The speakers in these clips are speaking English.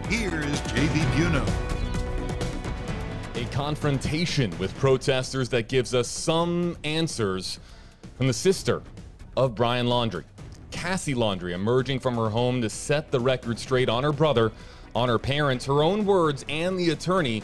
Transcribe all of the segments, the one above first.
Here's JB Buno. A confrontation with protesters that gives us some answers from the sister of Brian Laundrie. Cassie Laundrie emerging from her home to set the record straight on her brother, on her parents, her own words, and the attorney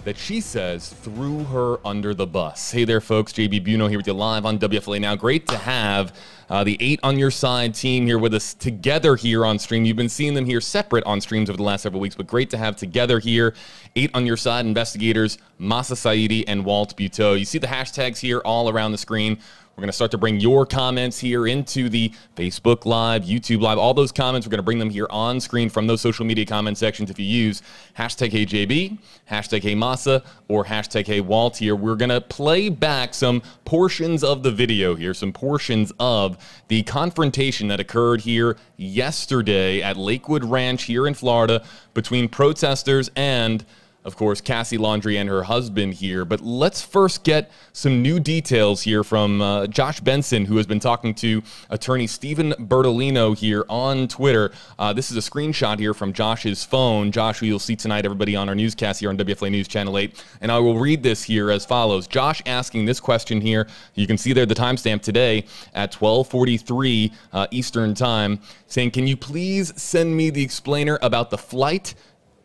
that she says threw her under the bus. Hey there, folks. JB Buno here with you live on WFLA Now. Great to have the 8 on Your Side team here with us together here on stream. You've been seeing them here separate on streams over the last several weeks, but great to have together here 8 on Your Side investigators, Masa Saidi and Walt Buteau. You see the hashtags here all around the screen. We're going to start to bring your comments here into the Facebook Live, YouTube Live, all those comments. We're going to bring them here on screen from those social media comment sections. If you use hashtag HeyJB, hashtag HeyMasa, or hashtag HeyWalt here, we're going to play back some portions of the video here, some portions of the confrontation that occurred here yesterday at Lakewood Ranch here in Florida between protesters and, of course, Cassie Laundrie and her husband here. But let's first get some new details here from Josh Benson, who has been talking to attorney Stephen Bertolino here on Twitter. This is a screenshot here from Josh's phone. Josh, who you'll see tonight, everybody, on our newscast here on WFLA News Channel 8. And I will read this here as follows. Josh asking this question here. You can see there the timestamp today at 12:43 Eastern Time, saying, can you please send me the explainer about the flight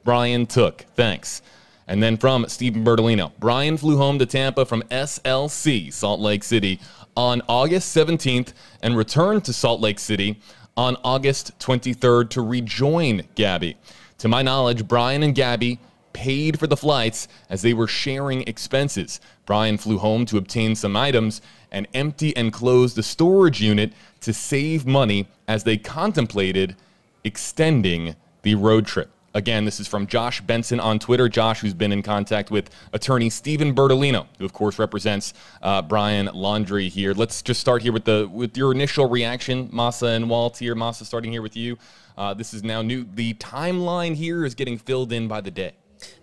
Brian took? Thanks. And then from Stephen Bertolino, Brian flew home to Tampa from SLC, Salt Lake City, on August 17th and returned to Salt Lake City on August 23rd to rejoin Gabby. To my knowledge, Brian and Gabby paid for the flights as they were sharing expenses. Brian flew home to obtain some items and empty and close the storage unit to save money as they contemplated extending the road trip. Again, this is from Josh Benson on Twitter. Josh, who's been in contact with attorney Stephen Bertolino, who of course represents Brian Laundrie here. Let's just start here with your initial reaction, Masa and Walt here. Masa, starting here with you. This is now new. The timeline here is getting filled in by the day.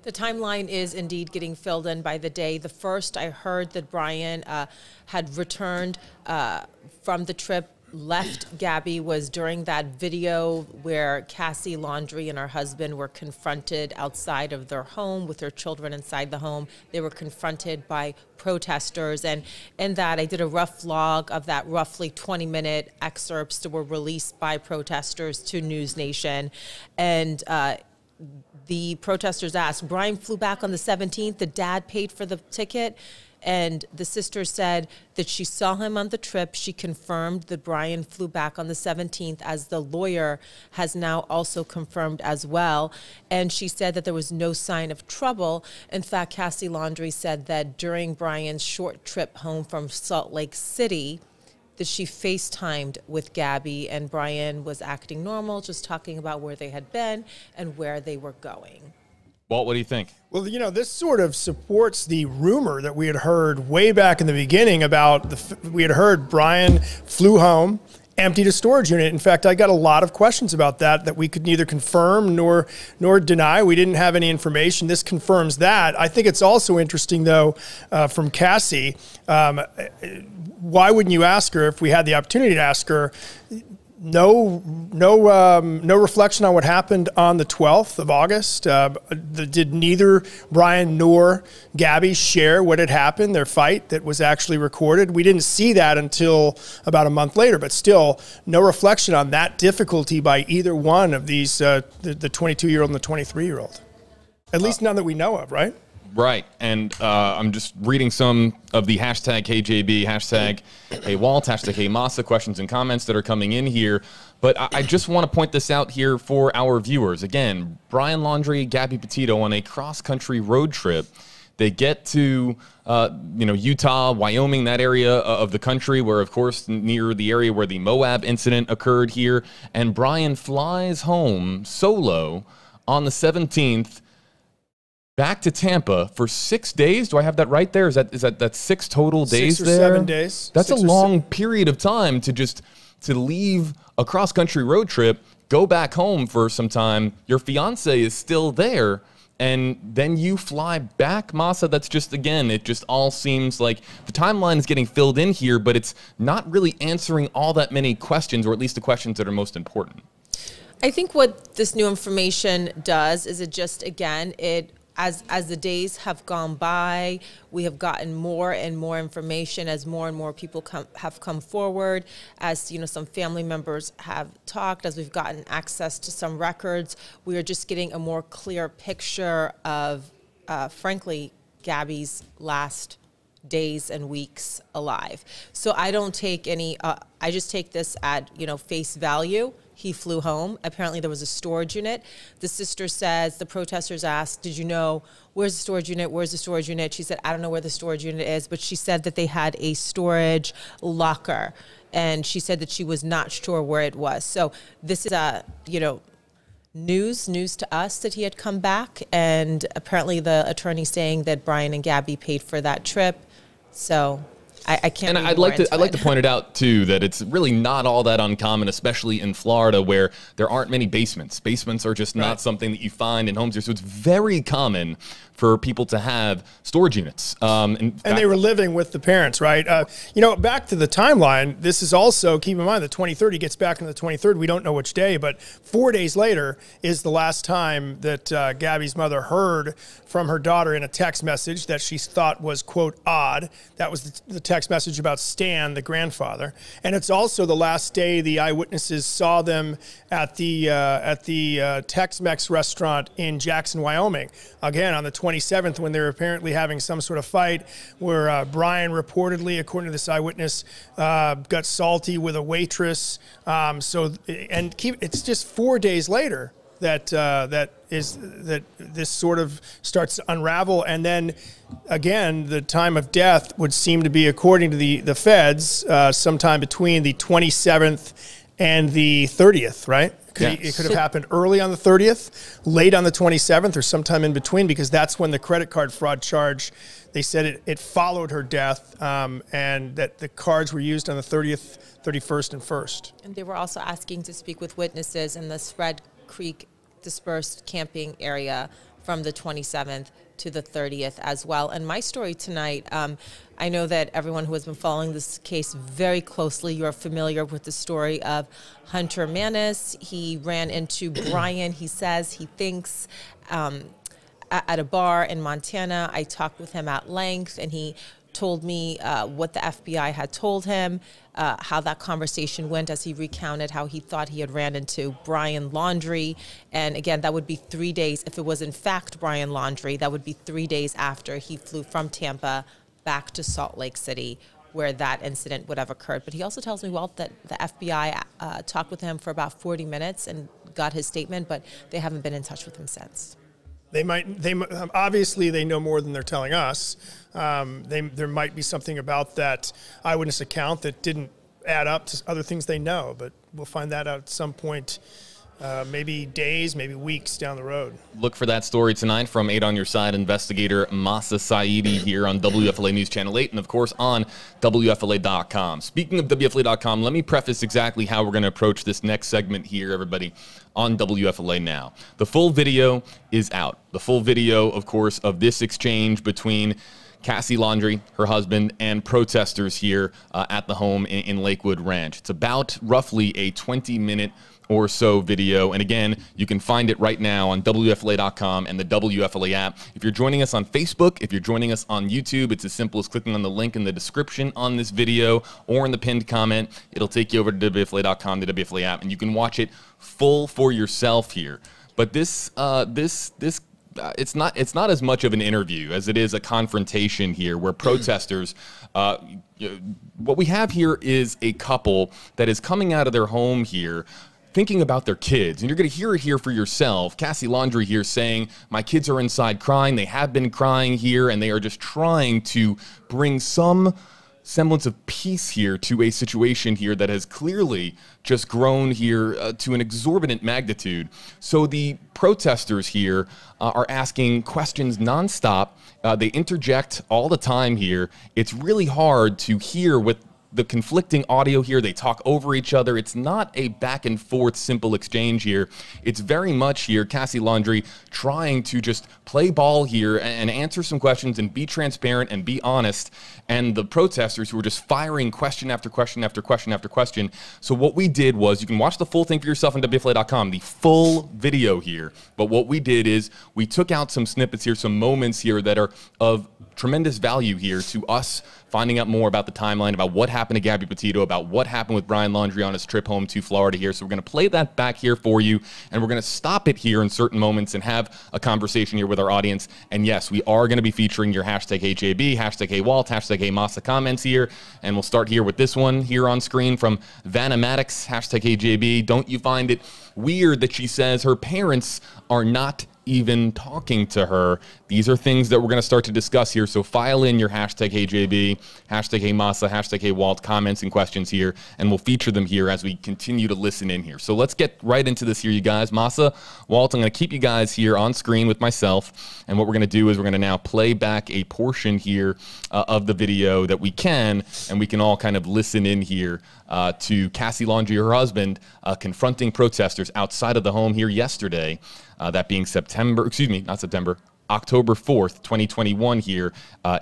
The timeline is indeed getting filled in by the day. The first I heard that Brian had returned from the trip, left Gabby, was during that video where Cassie Laundrie and her husband were confronted outside of their home with their children inside the home. They were confronted by protesters, and in that I did a rough log of that roughly 20-minute excerpts that were released by protesters to News Nation. And the protesters asked, Brian flew back on the 17th, the dad paid for the ticket. And the sister said that she saw him on the trip. She confirmed that Brian flew back on the 17th, as the lawyer has now also confirmed as well. And she said that there was no sign of trouble. In fact, Cassie Laundrie said that during Brian's short trip home from Salt Lake City, that she FaceTimed with Gabby, and Brian was acting normal, just talking about where they had been and where they were going. Walt, what do you think? Well, you know, this sort of supports the rumor that we had heard way back in the beginning about we had heard Brian flew home, emptied a storage unit. In fact, I got a lot of questions about that we could neither confirm nor deny. We didn't have any information. This confirms that. I think it's also interesting, though, from Cassie, why wouldn't you ask her, if we had the opportunity to ask her, no reflection on what happened on the 12th of August. Did neither Brian nor Gabby share what had happened, their fight that was actually recorded? We didn't see that until about a month later, but still no reflection on that difficulty by either one of these, the 22-year-old and the 23-year-old. At least none that we know of, right? Right, and I'm just reading some of the hashtag HeyJB, hashtag HeyWalt, hashtag HeyMasa questions and comments that are coming in here. But I just want to point this out here for our viewers. Again, Brian Laundrie, Gabby Petito on a cross-country road trip. They get to Utah, Wyoming, that area of the country where, of course, near the area where the Moab incident occurred here. And Brian flies home solo on the 17th, back to Tampa for 6 days. Do I have that right there? Is that 6 total days 6 or there? 7 days. That's a long period of time to leave a cross-country road trip, go back home for some time. Your fiance is still there, and then you fly back, Masa. That's just, again, it just all seems like the timeline is getting filled in here, but it's not really answering all that many questions, or at least the questions that are most important. I think what this new information does is it just, again, as the days have gone by, we have gotten more and more information as more and more people have come forward, as some family members have talked, as we've gotten access to some records. We are just getting a more clear picture of, frankly, Gabby's last days and weeks alive. So I don't take any, I just take this at, face value. He flew home. Apparently there was a storage unit. The sister says, the protesters asked, did you know, where's the storage unit? Where's the storage unit? She said, I don't know where the storage unit is, but she said that they had a storage locker. And she said that she was not sure where it was. So this is, news to us that he had come back. And apparently the attorney saying that Brian and Gabby paid for that trip. So I can't. And I'd like to point it out too that it's really not all that uncommon, especially in Florida, where there aren't many basements. Basements are just not something that you find in homes here, so it's very common for people to have storage units. And they were living with the parents, right? Back to the timeline, this is also, keep in mind, the 23rd, he gets back on the 23rd. We don't know which day, but 4 days later is the last time that Gabby's mother heard from her daughter in a text message that she thought was, quote, odd. That was the text message about Stan, the grandfather. And it's also the last day the eyewitnesses saw them at the Tex-Mex restaurant in Jackson, Wyoming. Again, on the 27th, when they were apparently having some sort of fight where Brian reportedly, according to this eyewitness, got salty with a waitress. It's just 4 days later that this sort of starts to unravel. And then again, the time of death would seem to be, according to the feds, sometime between the 27th and the 30th, right? It could have happened early on the 30th, late on the 27th, or sometime in between, because that's when the credit card fraud charge, they said it followed her death, and that the cards were used on the 30th, 31st, and 1st. And they were also asking to speak with witnesses in the Spread Creek dispersed camping area from the 27th to the 30th as well. And my story tonight, I know that everyone who has been following this case very closely, you're familiar with the story of Hunter Manis. He ran into Brian, he says, he thinks, at a bar in Montana. I talked with him at length, and he told me what the FBI had told him, how that conversation went, as he recounted how he thought he had ran into Brian Laundrie. And again, that would be 3 days. If it was in fact Brian Laundrie, that would be 3 days after he flew from Tampa back to Salt Lake City, where that incident would have occurred. But he also tells me, Walt, that the FBI talked with him for about 40 minutes and got his statement, but they haven't been in touch with him since. Obviously they know more than they're telling us. There might be something about that eyewitness account that didn't add up to other things they know, but we'll find that out at some point, maybe days, maybe weeks down the road. Look for that story tonight from 8 on Your Side investigator Masa Saidi here on WFLA News Channel 8, and of course on WFLA.com. Speaking of WFLA.com, let me preface exactly how we're going to approach this next segment here, everybody, on WFLA Now. The full video is out. The full video, of course, of this exchange between Cassie Laundrie, her husband, and protesters here at the home in Lakewood Ranch. It's about roughly a 20-minute or so video. And again, you can find it right now on WFLA.com and the WFLA app. If you're joining us on Facebook, if you're joining us on YouTube, it's as simple as clicking on the link in the description on this video or in the pinned comment. It'll take you over to WFLA.com, the WFLA app, and you can watch it full for yourself here. But it's not as much of an interview as it is a confrontation here, where protesters, what we have here is a couple that is coming out of their home here thinking about their kids. And you're going to hear it here for yourself. Cassie Laundrie here saying, my kids are inside crying. They have been crying here, and they are just trying to bring some semblance of peace here to a situation here that has clearly just grown here to an exorbitant magnitude. So the protesters here are asking questions nonstop. They interject all the time here. It's really hard to hear what the conflicting audio here. They talk over each other. It's not a back and forth simple exchange here. It's very much here Cassie Laundrie trying to just play ball here and answer some questions and be transparent and be honest. And the protesters who were just firing question after question after question after question. So what we did was, you can watch the full thing for yourself on WFLA.com, the full video here. But what we did is we took out some snippets here, some moments here that are of tremendous value here to us finding out more about the timeline, about what happened to Gabby Petito, about what happened with Brian Laundrie on his trip home to Florida here. So we're going to play that back here for you, and we're going to stop it here in certain moments and have a conversation here with our audience. And yes, we are going to be featuring your hashtag HAB, hashtag HWalt, hashtag HMASA comments here. And we'll start here with this one here on screen from Vanna Maddox, hashtag HAB. Don't you find it weird that she says her parents are not even talking to her? These are things that we're going to start to discuss here. So file in your hashtag HAB, hashtag HMASA, hashtag HWalt comments and questions here, and we'll feature them here as we continue to listen in here. So let's get right into this here, you guys. Masa, Walt, I'm going to keep you guys here on screen with myself. And what we're going to do is we're going to now play back a portion here of the video that we can, and we can all kind of listen in here to Cassie Laundrie, her husband, confronting protesters outside of the home here yesterday. That being October 4th, 2021 here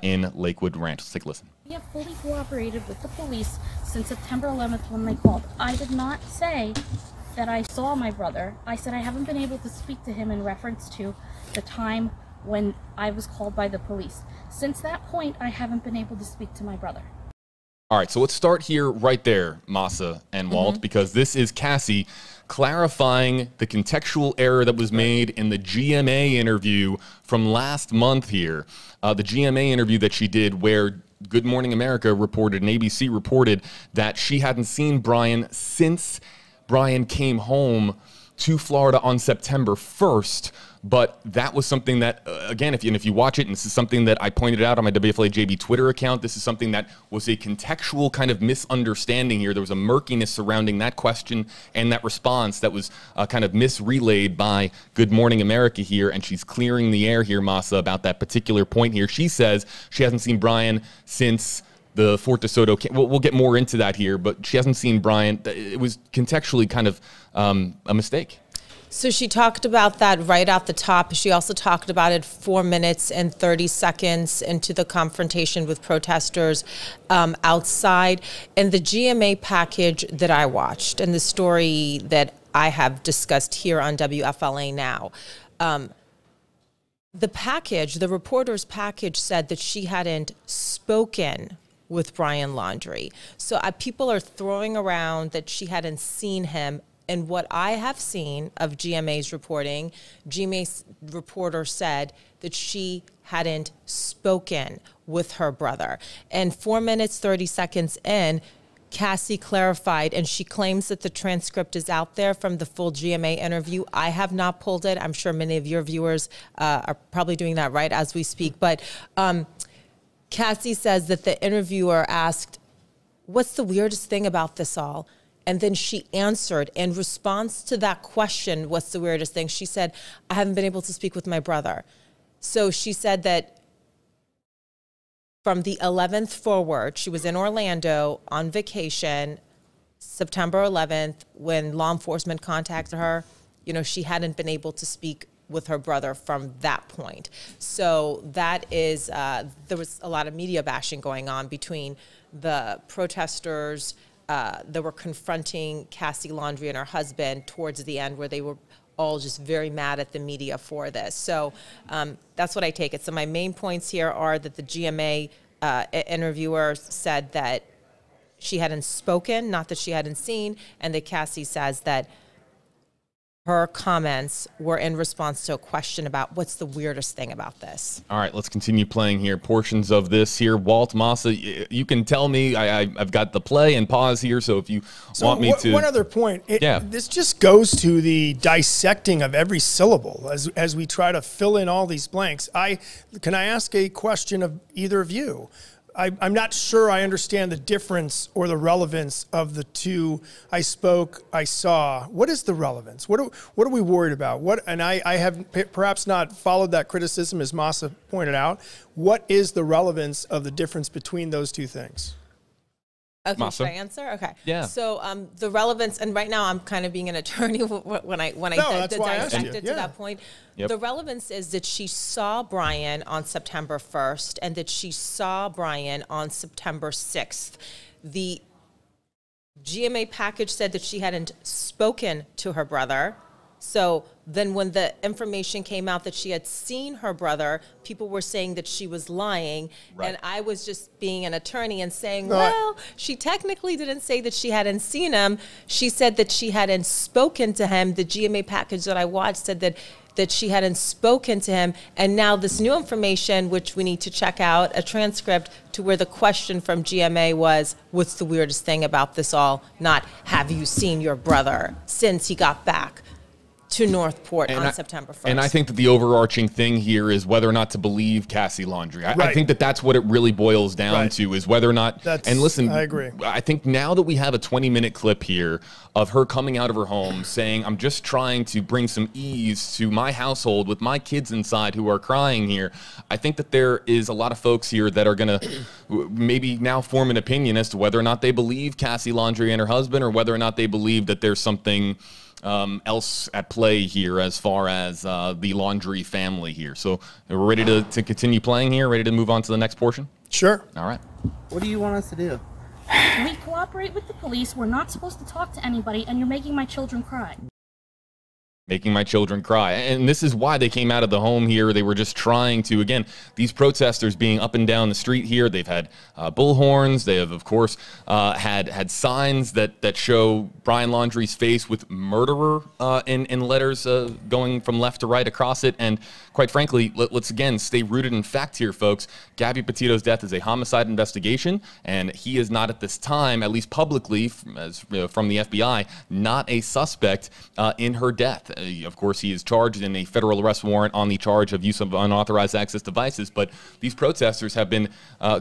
in Lakewood Ranch. Let's take a listen. We have fully cooperated with the police since September 11th when they called. I did not say that I saw my brother. I said I haven't been able to speak to him in reference to the time when I was called by the police. Since that point, I haven't been able to speak to my brother. All right, so let's start here right there, Masa and Walt, because this is Cassie clarifying the contextual error that was made in the GMA interview from last month here. The GMA interview that she did where Good Morning America reported and ABC reported that she hadn't seen Brian since Brian came home to Florida on September 1st. But that was something that, again, if you watch it, and this is something that I pointed out on my WFLA JB Twitter account, this is something that was a contextual kind of misunderstanding here. There was a murkiness surrounding that question and that response that was kind of misrelayed by Good Morning America here, and she's clearing the air here, Masa, about that particular point here. She says she hasn't seen Brian since the Fort DeSoto. We'll get more into that here, but she hasn't seen Brian. It was contextually kind of a mistake. So she talked about that right at the top. She also talked about it 4 minutes and 30 seconds into the confrontation with protesters outside. And the GMA package that I watched and the story that I have discussed here on WFLA now, the package, the reporter's package said that she hadn't spoken with Brian Laundrie. So people are throwing around that she hadn't seen him. And what I have seen of GMA's reporting, GMA's reporter said that she hadn't spoken with her brother. And 4 minutes, 30 seconds in, Cassie clarified, and she claims that the transcript is out there from the full GMA interview. I have not pulled it. I'm sure many of your viewers are probably doing that right as we speak. But Cassie says that the interviewer asked, "What's the weirdest thing about this all?" And then she answered in response to that question, what's the weirdest thing? She said, "I haven't been able to speak with my brother." So she said that from the 11th forward, she was in Orlando on vacation, September 11th, when law enforcement contacted her, she hadn't been able to speak with her brother from that point. So that is, there was a lot of media bashing going on between the protesters that were confronting Cassie Laundrie and her husband towards the end, where they were all just very mad at the media for this. So that's what I take it. So my main points here are that the GMA interviewer said that she hadn't spoken, not that she hadn't seen, and that Cassie says that her comments were in response to a question about what's the weirdest thing about this. All right, let's continue playing here. Portions of this here. Walt, Masa, you can tell me. I've got the play and pause here, so if you want me to. One other point. This just goes to the dissecting of every syllable as we try to fill in all these blanks. Can I ask a question of either of you? I'm not sure I understand the difference or the relevance of the two. I spoke, I saw. What is the relevance? What are we worried about? And I have perhaps not followed that criticism, as Masa pointed out. What is the relevance of the difference between those two things? Okay, Masa. should I answer? Okay. Yeah. So the relevance, and right now I'm kind of being an attorney when I that's why I asked dissect you. it to Yeah. that point. Yep. The relevance is that she saw Brian on September 1st and that she saw Brian on September 6th. The GMA package said that she hadn't spoken to her brother. So then when the information came out that she had seen her brother, people were saying that she was lying. Right. And I was just being an attorney and saying, No, well, she technically didn't say that she hadn't seen him. She said that she hadn't spoken to him. The GMA package that I watched said that she hadn't spoken to him. And now this new information, which we need to check out, a transcript to where the question from GMA was, what's the weirdest thing about this all? Not, have you seen your brother since he got back to Northport on September 1st. And I think that the overarching thing here is whether or not to believe Cassie Laundrie. I Right. think that that's what it really boils down Right. to, is whether or not. And listen, I agree. I think now that we have a 20-minute clip here of her coming out of her home saying, I'm just trying to bring some ease to my household with my kids inside who are crying here, I think that there is a lot of folks here that are going to maybe now form an opinion as to whether or not they believe Cassie Laundrie and her husband, or whether or not they believe that there's something else at play here as far as the Laundrie family here. So we're ready to continue playing here, ready to move on to the next portion? Sure. All right. What do you want us to do? We cooperate with the police. We're not supposed to talk to anybody, and you're making my children cry. Making my children cry. And this is why they came out of the home here. They were just trying to, again, these protesters being up and down the street here. They've had bullhorns. They have, of course, had signs that show Brian Laundrie's face with murderer in letters going from left to right across it. And quite frankly, let's again stay rooted in fact here, folks. Gabby Petito's death is a homicide investigation, and he is not at this time, at least publicly, from the FBI, not a suspect in her death. Of course, he is charged in a federal arrest warrant on the charge of use of unauthorized access devices. But these protesters have been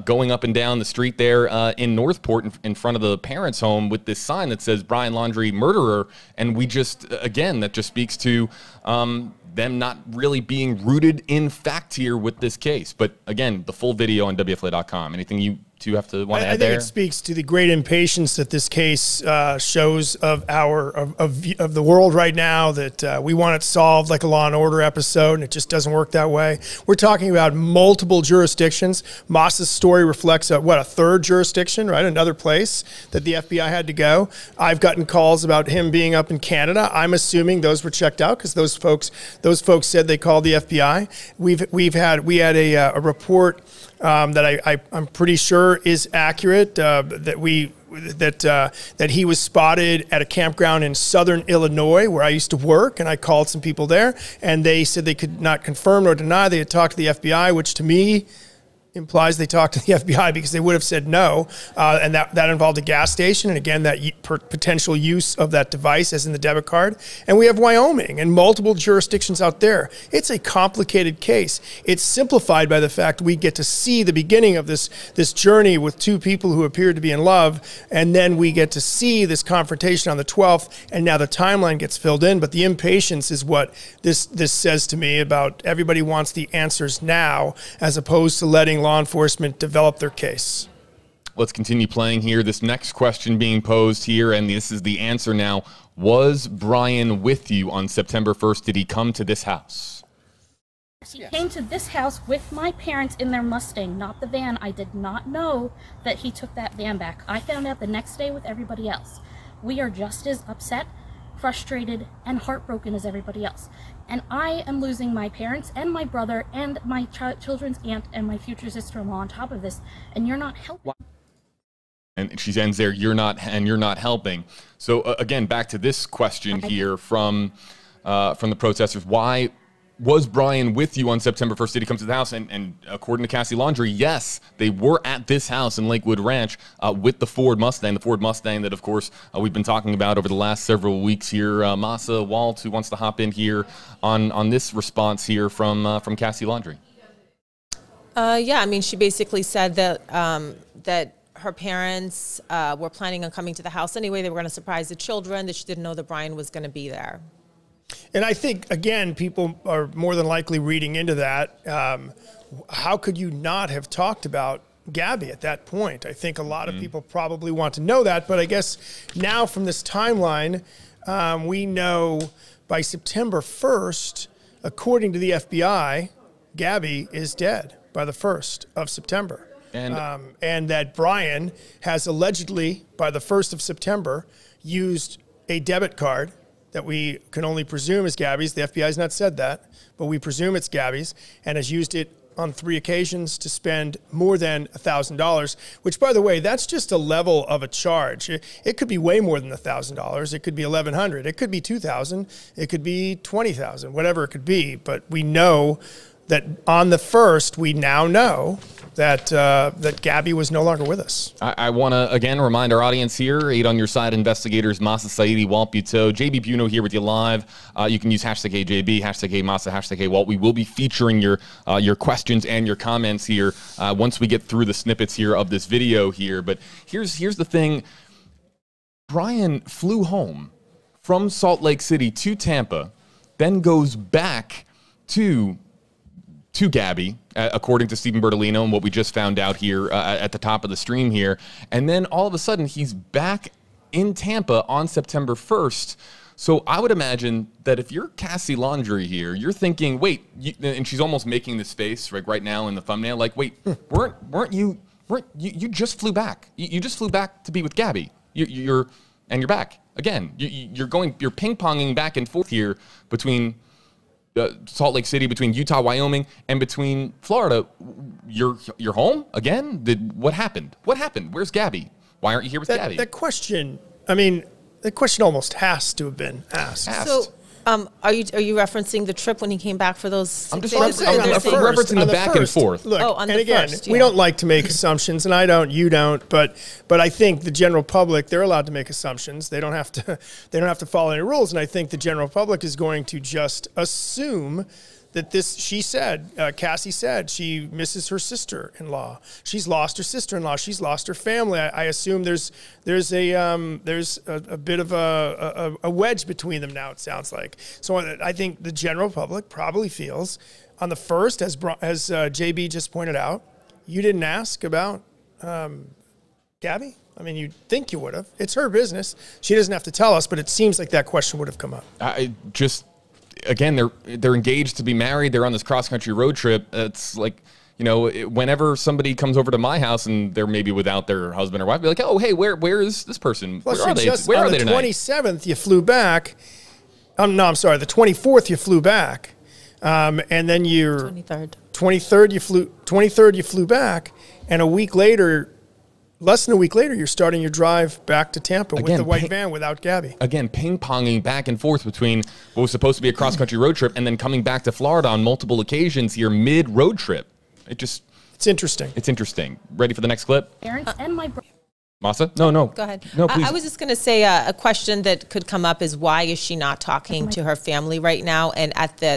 going up and down the street there in Northport in front of the parents' home with this sign that says Brian Laundrie murderer. And we just, again, that just speaks to them not really being rooted in fact here with this case. But again, the full video on WFLA.com. Anything you two have to want to add there? I think it speaks to the great impatience that this case shows of the world right now, that we want it solved like a Law and Order episode, and it just doesn't work that way. We're talking about multiple jurisdictions. Moss's story reflects a third jurisdiction, right? Another place that the FBI had to go. I've gotten calls about him being up in Canada. I'm assuming those were checked out because those folks said they called the FBI. We had a report that I'm pretty sure is accurate, that he was spotted at a campground in southern Illinois where I used to work, and I called some people there, and they said they could not confirm nor deny they had talked to the FBI, which to me implies they talked to the FBI, because they would have said no, and that involved a gas station, and again, that potential use of that device as in the debit card. And we have Wyoming and multiple jurisdictions out there. It's a complicated case. It's simplified by the fact we get to see the beginning of this journey with two people who appear to be in love, and then we get to see this confrontation on the 12th, and now the timeline gets filled in. But the impatience is what this says to me about everybody wants the answers now, as opposed to letting law enforcement develop their case. Let's continue playing here. This next question being posed here, and this is the answer now. Was Brian with you on September 1st? Did he come to this house? He came to this house with my parents in their Mustang, not the van. I did not know that he took that van back. I found out the next day with everybody else. We are just as upset, frustrated, and heartbroken as everybody else. And I am losing my parents and my brother and my children's aunt and my future sister-in-law on top of this, and you're not helping. And she ends there, you're not helping. So again, back to this question here from the protesters. Why was Brian with you on September 1st? Did he come to the house? And according to Cassie Laundrie, yes, they were at this house in Lakewood Ranch with the Ford Mustang that, of course, we've been talking about over the last several weeks here. Masa Walt, who wants to hop in here on this response here from Cassie Laundrie. Yeah, I mean, she basically said that that her parents were planning on coming to the house anyway. They were going to surprise the children, that she didn't know that Brian was going to be there. And I think, again, people are more than likely reading into that. How could you not have talked about Gabby at that point. I think a lot of people probably want to know that, but I guess now from this timeline, we know by September 1st, according to the FBI, Gabby is dead by the 1st of September. And that Brian has allegedly, by the 1st of September, used a debit card that we can only presume is Gabby's. The FBI has not said that, but we presume it's Gabby's, and has used it on 3 occasions to spend more than $1,000, which, by the way, that's just a level of a charge. It could be way more than $1,000. It could be $1,100. It could be $2,000. It could be $20,000, whatever it could be. But we know that on the 1st, we now know that that Gabby was no longer with us. I want to, again, remind our audience here, 8 on your side investigators, Masa Saidi, Walt Petito, JB Buno here with you live. You can use hashtag AJB, hashtag AMasa, hashtag AWalt. We will be featuring your questions and your comments here once we get through the snippets here of this video here. But here's the thing. Brian flew home from Salt Lake City to Tampa, then goes back to Gabby, according to Stephen Bertolino and what we just found out here at the top of the stream here. And then all of a sudden, he's back in Tampa on September 1st. So I would imagine that if you're Cassie Laundrie here, you're thinking, wait, and she's almost making this face right now in the thumbnail, like, wait, weren't you just flew back. You just flew back to be with Gabby. You're back again. You're ping-ponging back and forth here between Salt Lake City, between Utah, Wyoming, and between Florida. You're home again? What happened? What happened? Where's Gabby? Why aren't you here with Gabby? That question, I mean, that question almost has to have been asked. So, are you referencing the trip when he came back for those? I'm just referencing the back and forth. Look, on and the again, first, we don't like to make assumptions, and I don't, you don't, but I think the general public, they're allowed to make assumptions. They don't have to follow any rules, and I think the general public is going to just assume that Cassie said she misses her sister-in-law. She's lost her sister-in-law. She's lost her family. I assume there's a bit of a wedge between them now, it sounds like. So I think the general public probably feels on the 1st, as JB just pointed out, you didn't ask about Gabby. I mean, you'd think you would have. It's her business. She doesn't have to tell us, but it seems like that question would have come up. Again, they're engaged to be married. They're on this cross-country road trip. It's like, whenever somebody comes over to my house and they're maybe without their husband or wife, be like, oh, hey, where is this person? Plus, where are they? Where are they tonight? On the 27th, you flew back. No, I'm sorry. The 24th, you flew back, and then you're 23rd, you flew back, and a week later. Less than a week later, you're starting your drive back to Tampa with the white van without Gabby. Again, ping-ponging back and forth between what was supposed to be a cross-country road trip and then coming back to Florida on multiple occasions here mid-road trip. It's interesting. It's interesting. Ready for the next clip? Parents and my brother. Masa? No. Go ahead. No, please. I was just going to say a question that could come up is why is she not talking to her family right now? And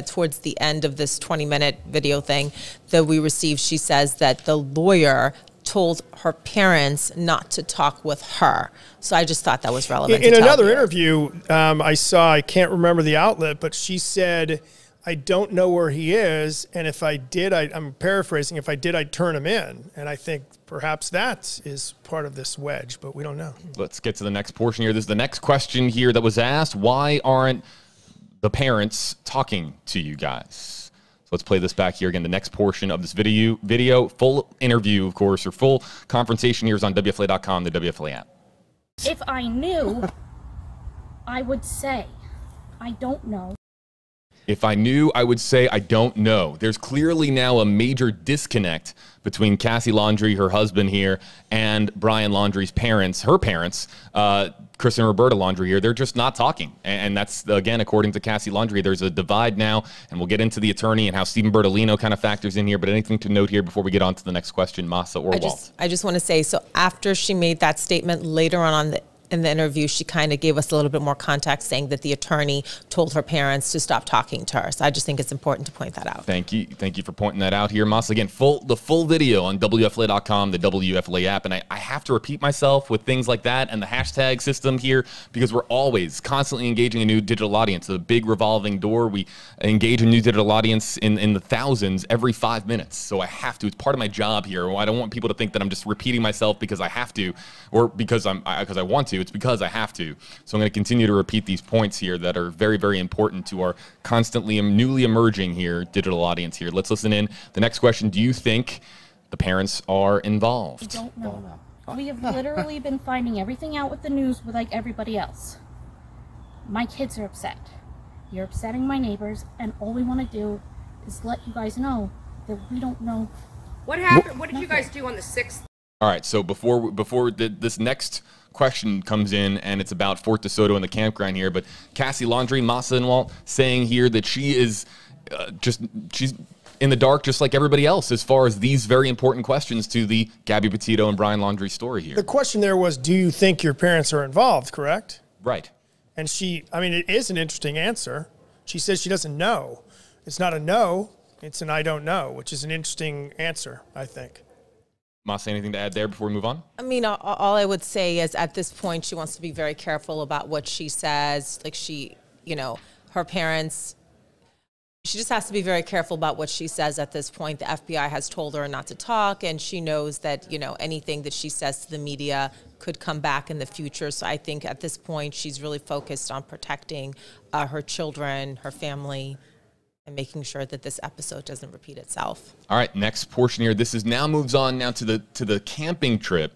towards the end of this 20-minute video thing that we received, she says that the lawyer told her parents not to talk with her. So I just thought that was relevant. In another interview I can't remember the outlet, but she said, I don't know where he is, and if I did, I'm paraphrasing, if I did, I'd turn him in. And I think perhaps that is part of this wedge, but we don't know. Let's get to the next portion here. This is the next question here that was asked. Why aren't the parents talking to you guys? So let's play this back here again. The next portion of this video, full interview, of course, or full confrontation here is on WFLA.com, the WFLA app. If I knew, I would say, I don't know. If I knew, I would say I don't know. There's clearly now a major disconnect between Cassie Laundrie, her husband here, and Brian Laundrie's parents, her parents, Chris and Roberta Laundrie here. They're just not talking. And that's, again, according to Cassie Laundrie, there's a divide now, and we'll get into the attorney and how Stephen Bertolino kind of factors in here. But anything to note here before we get on to the next question, Masa or Walt? I just want to say, so after she made that statement later on in the interview, she kind of gave us a little bit more context, saying that the attorney told her parents to stop talking to her. So I just think it's important to point that out. Thank you for pointing that out here, Mas. Again, the full video on WFLA.com, the WFLA app, and I have to repeat myself with things like that and the hashtag system here because we're always constantly engaging a new digital audience. A big revolving door. We engage a new digital audience in the thousands every 5 minutes. So I have to. It's part of my job here. I don't want people to think that I'm just repeating myself because I have to, or because I want to. It's because I have to. So I'm going to continue to repeat these points here that are very, very important to our constantly newly emerging here digital audience here. Let's listen in. The next question, do you think the parents are involved? I don't know. We have literally been finding everything out with the news with like everybody else. My kids are upset. You're upsetting my neighbors, and all we want to do is let you guys know that we don't know. What happened? What did you guys do on the 6th? All right, so before this next question comes in, and it's about Fort DeSoto and the campground here, but Cassie Laundrie, Masa and Walt saying here that she is she's in the dark just like everybody else as far as these very important questions to the Gabby Petito and Brian Laundrie story here. The question there was, do you think your parents are involved, correct? Right. And it is an interesting answer. She says she doesn't know. It's not a no, it's an I don't know, which is an interesting answer, I think. Mas, anything to add there before we move on? I mean, all I would say is at this point, she wants to be very careful about what she says. Like her parents, she just has to be very careful about what she says at this point. The FBI has told her not to talk, and she knows that, anything that she says to the media could come back in the future. So I think at this point, she's really focused on protecting her children, her family, and making sure that this episode doesn't repeat itself. All right, next portion here. This moves on now to the camping trip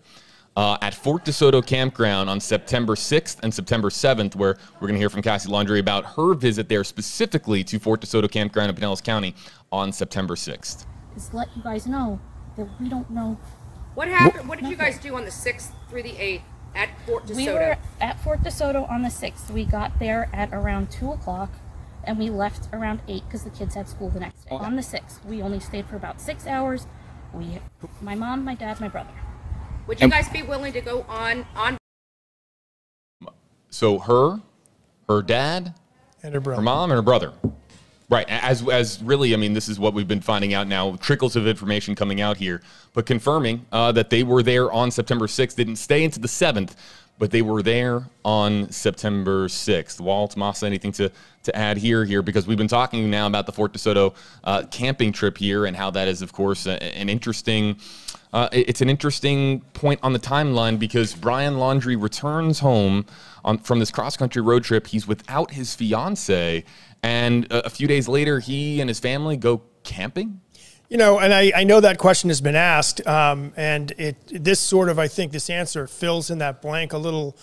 at Fort DeSoto Campground on September 6th and September 7th, where we're going to hear from Cassie Laundrie about her visit there specifically to Fort DeSoto Campground in Pinellas County on September 6th. Just let you guys know that we don't know. What happened? What did you guys do on the 6th through the 8th at Fort DeSoto? We were at Fort DeSoto on the 6th. We got there at around 2 o'clock. And we left around 8 because the kids had school the next day. On the 6th, we only stayed for about 6 hours. My mom, my dad, my brother. Would you guys be willing to go on? So her dad, And her brother. her mom, and her brother. Right, as really, I mean, this is what we've been finding out now, trickles of information coming out here, but confirming that they were there on September 6th, didn't stay into the 7th, but they were there on September 6th. Walt, Masa, anything to add here? Because we've been talking now about the Fort DeSoto camping trip here and how that is, of course, an interesting it's an interesting point on the timeline because Brian Laundrie returns home from this cross-country road trip. He's without his fiance, and a few days later, he and his family go camping. And I know that question has been asked, and this sort of, I think this answer fills in that blank a little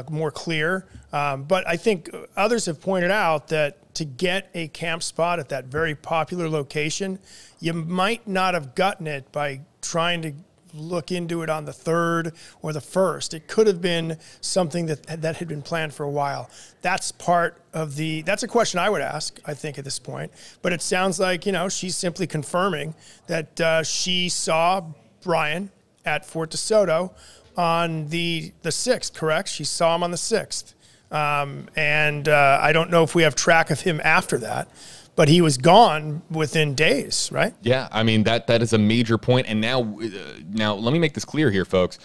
more clear. But I think others have pointed out that to get a camp spot at that very popular location, you might not have gotten it by trying to look into it on the 3rd or the 1st. It could have been something that had been planned for a while. That's a question I would ask, I think, at this point. But it sounds like, she's simply confirming that she saw Brian at Fort DeSoto on the 6th, correct? She saw him on the 6th. And I don't know if we have track of him after that. But he was gone within days, right? Yeah, I mean, that is a major point. And now let me make this clear here, folks.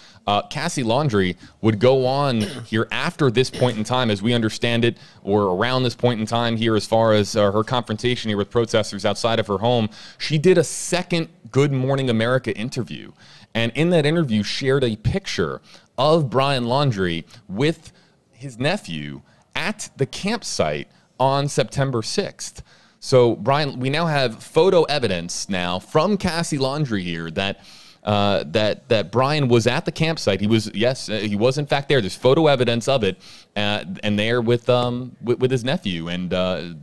Cassie Laundrie would go on here after this point in time, as we understand it, or around this point in time here as far as her confrontation here with protesters outside of her home. She did a second Good Morning America interview. And in that interview, shared a picture of Brian Laundrie with his nephew at the campsite on September 6th. So, Brian, we now have photo evidence now from Cassie Laundrie here that that Brian was at the campsite. He was, he was in fact there. There's photo evidence of it, and there with his nephew, and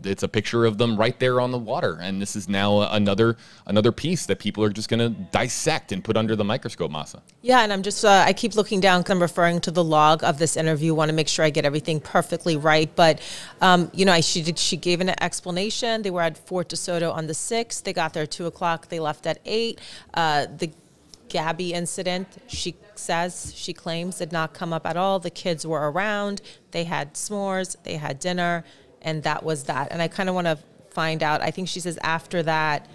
it's a picture of them right there on the water. And this is now another piece that people are just going to dissect and put under the microscope, Masa. Yeah, and I'm just I keep looking down because I'm referring to the log of this interview. Want to make sure I get everything perfectly right, but she gave an explanation. They were at Fort DeSoto on the 6th. They got there at 2 o'clock. They left at 8. Gabby incident, she claims, did not come up at all. The kids were around. They had s'mores. They had dinner. And that was that. And I kind of want to find out. I think she says after that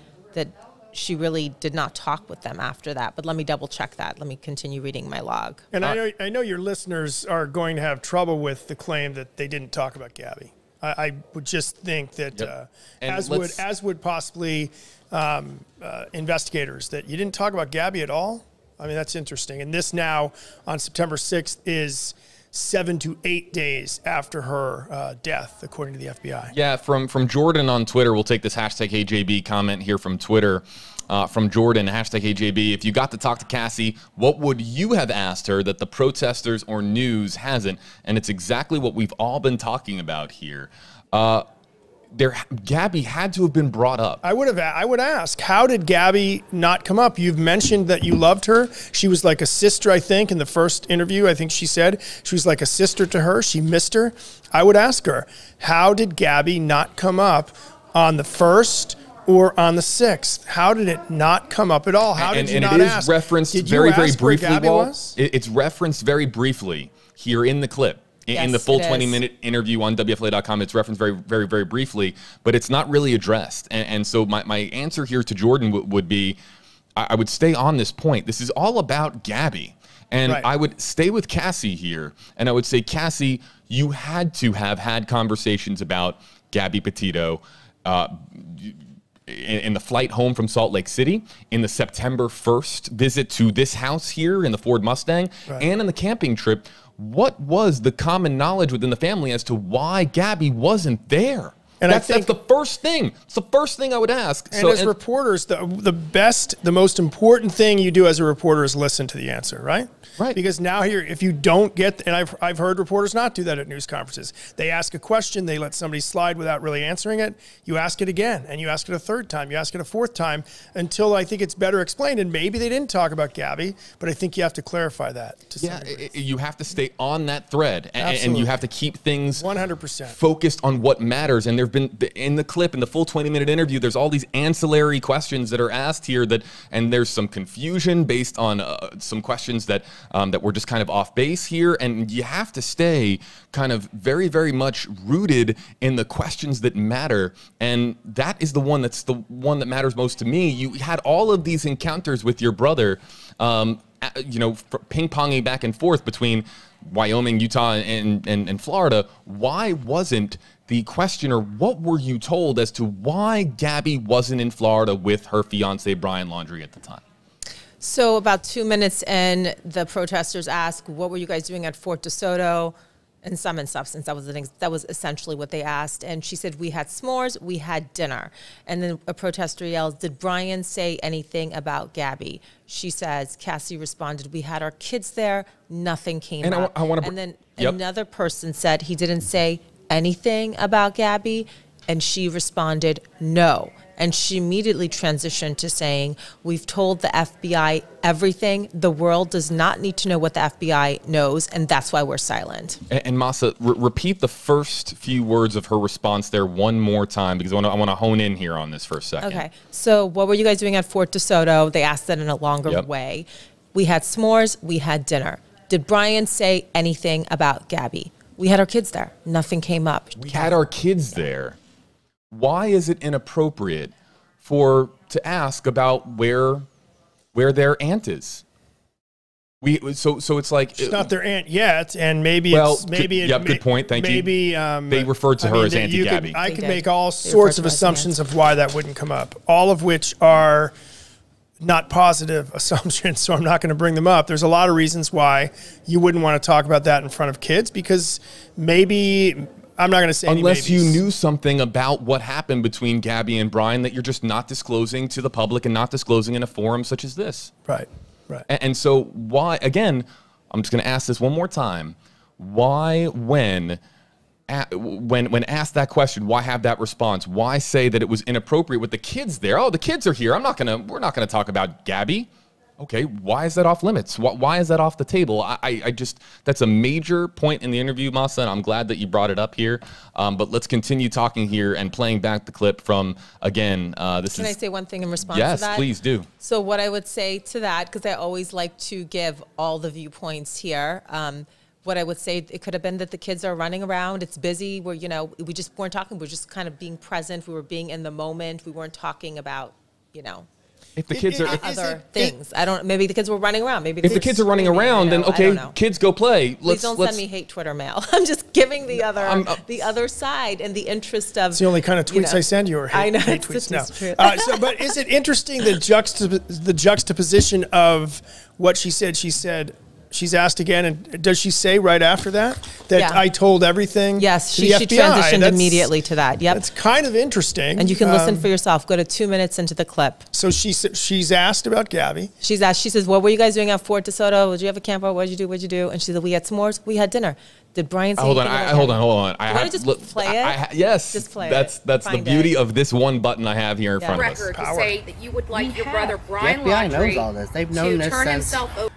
she really did not talk with them after that. But let me double check that. Let me continue reading my log. And I know your listeners are going to have trouble with the claim that they didn't talk about Gabby. I would just think that, as would possibly investigators, that you didn't talk about Gabby at all. I mean, that's interesting. And this now on September 6th is 7 to 8 days after her death, according to the FBI. Yeah, from Jordan on Twitter, we'll take this hashtag HeyJB comment here from Twitter. From Jordan, hashtag HeyJB. If you got to talk to Cassie, what would you have asked her that the protesters or news hasn't? And it's exactly what we've all been talking about here. Gabby had to have been brought up. I would ask, how did Gabby not come up? You've mentioned that you loved her. She was like a sister, I think, in the first interview. I think she said she was like a sister to her. She missed her. I would ask her, how did Gabby not come up on the 1st or on the 6th? How did it not come up at all? How did you not ask? And it is referenced very, very briefly. It's referenced very briefly here in the clip. In the full 20-minute interview on WFLA.com, it's referenced very, very, very briefly, but it's not really addressed. And so my answer here to Jordan would be, I would stay on this point. This is all about Gabby. And I would stay with Cassie here, and I would say, Cassie, you had to have had conversations about Gabby Petito in the flight home from Salt Lake City, in the September 1st visit to this house here in the Ford Mustang, and in the camping trip. What was the common knowledge within the family as to why Gabby wasn't there? And that's the first thing. It's the first thing I would ask. And as reporters, the most important thing you do as a reporter is listen to the answer, right? Right. Because now here, if you don't get, and I've heard reporters not do that at news conferences. They ask a question, they let somebody slide without really answering it. You ask it again, and you ask it a third time, you ask it a fourth time, until I think it's better explained. And maybe they didn't talk about Gabby, but I think you have to clarify that. You have to stay on that thread, and you have to keep things 100% focused on what matters. And there've been in the clip, in the full 20-minute interview, there's all these ancillary questions that are asked here and there's some confusion based on some questions that were just kind of off base here. And you have to stay kind of very, very much rooted in the questions that matter. And that is the one that matters most to me. You had all of these encounters with your brother, ping-ponging back and forth between Wyoming, Utah, and Florida. Why wasn't the question, or what were you told as to why Gabby wasn't in Florida with her fiance, Brian Laundrie, at the time? So about 2 minutes in, the protesters ask, what were you guys doing at Fort DeSoto? In sum and substance, that was essentially what they asked. And she said, we had s'mores, we had dinner. And then a protester yells, did Brian say anything about Gabby? She says, Cassie responded, we had our kids there, nothing came up. And then another person said he didn't say anything about Gabby, and she responded, no. And she immediately transitioned to saying, we've told the FBI everything. The world does not need to know what the FBI knows, and that's why we're silent. And Masa, repeat the first few words of her response there one more time, because I want to hone in here on this for a second. Okay. So what were you guys doing at Fort DeSoto? They asked that in a longer way. We had s'mores. We had dinner. Did Brian say anything about Gabby? We had our kids there. Nothing came up. We had our kids there. Why is it inappropriate to ask about where their aunt is? So it's like it's not their aunt yet, and maybe good point. Thank you. They referred to her as Auntie Gabby. I could make all sorts of assumptions of why that wouldn't come up, all of which are not positive assumptions, so I'm not going to bring them up. There's a lot of reasons why you wouldn't want to talk about that in front of kids, because maybe, I'm not going to say unless you knew something about what happened between Gabby and Brian that you're just not disclosing to the public and not disclosing in a forum such as this. Right. And so why, again, I'm just going to ask this one more time. Why, when asked that question, why have that response? Why say that it was inappropriate with the kids there? Oh, the kids are here. We're not going to talk about Gabby. Okay, why is that off limits? Why is that off the table? I just, that's a major point in the interview, Masa, and I'm glad that you brought it up here. But let's continue talking here and playing back the clip from, again, Can I say one thing in response to that? Yes, please do. So what I would say to that, because I always like to give all the viewpoints here, what I would say, it could have been that the kids are running around, it's busy, we just weren't talking, we're just kind of being present, we were being in the moment, we weren't talking about, If the kids are other things. Maybe the kids were running around. Maybe if the kids are running around, then okay, kids go play. Please don't send me hate Twitter mail. I'm just giving the other side in the interest of. It's the only kind of tweets I send you, or hate tweets. No. But is it interesting the juxtaposition of what she said? She said. She's asked again, and does she say right after that I told everything? Yes, she transitioned immediately to that. Yep, that's kind of interesting. And you can listen for yourself. Go to 2 minutes into the clip. So she's asked about Gabby. She's asked. She says, "What were you guys doing at Fort DeSoto? Did you have a camper? What did you do? What'd you do?" And she said, "We had s'mores. We had dinner." Did Brian say? Hold on. Hold on. I want to just play it. Yes, just play that's it. That's the beauty of this one button I have here in front of us. Record to say that you would like your brother Brian The FBI Laundrie knows all this. They've known to this turn since. himself over.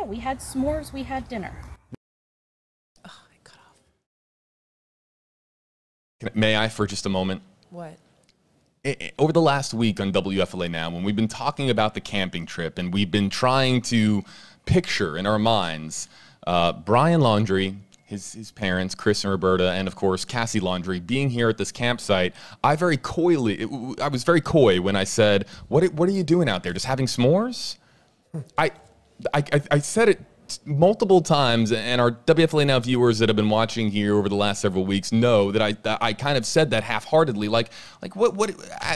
We had s'mores, we had dinner. Oh, I cut off. May I for just a moment? What? Over the last week on WFLA Now, when we've been talking about the camping trip and we've been trying to picture in our minds Brian Laundrie, his parents, Chris and Roberta, and of course Cassie Laundrie being here at this campsite, I was very coy when I said, "What are you doing out there? Just having s'mores?" I said it multiple times, and our WFLA Now viewers that have been watching here over the last several weeks know that I kind of said that half-heartedly, like what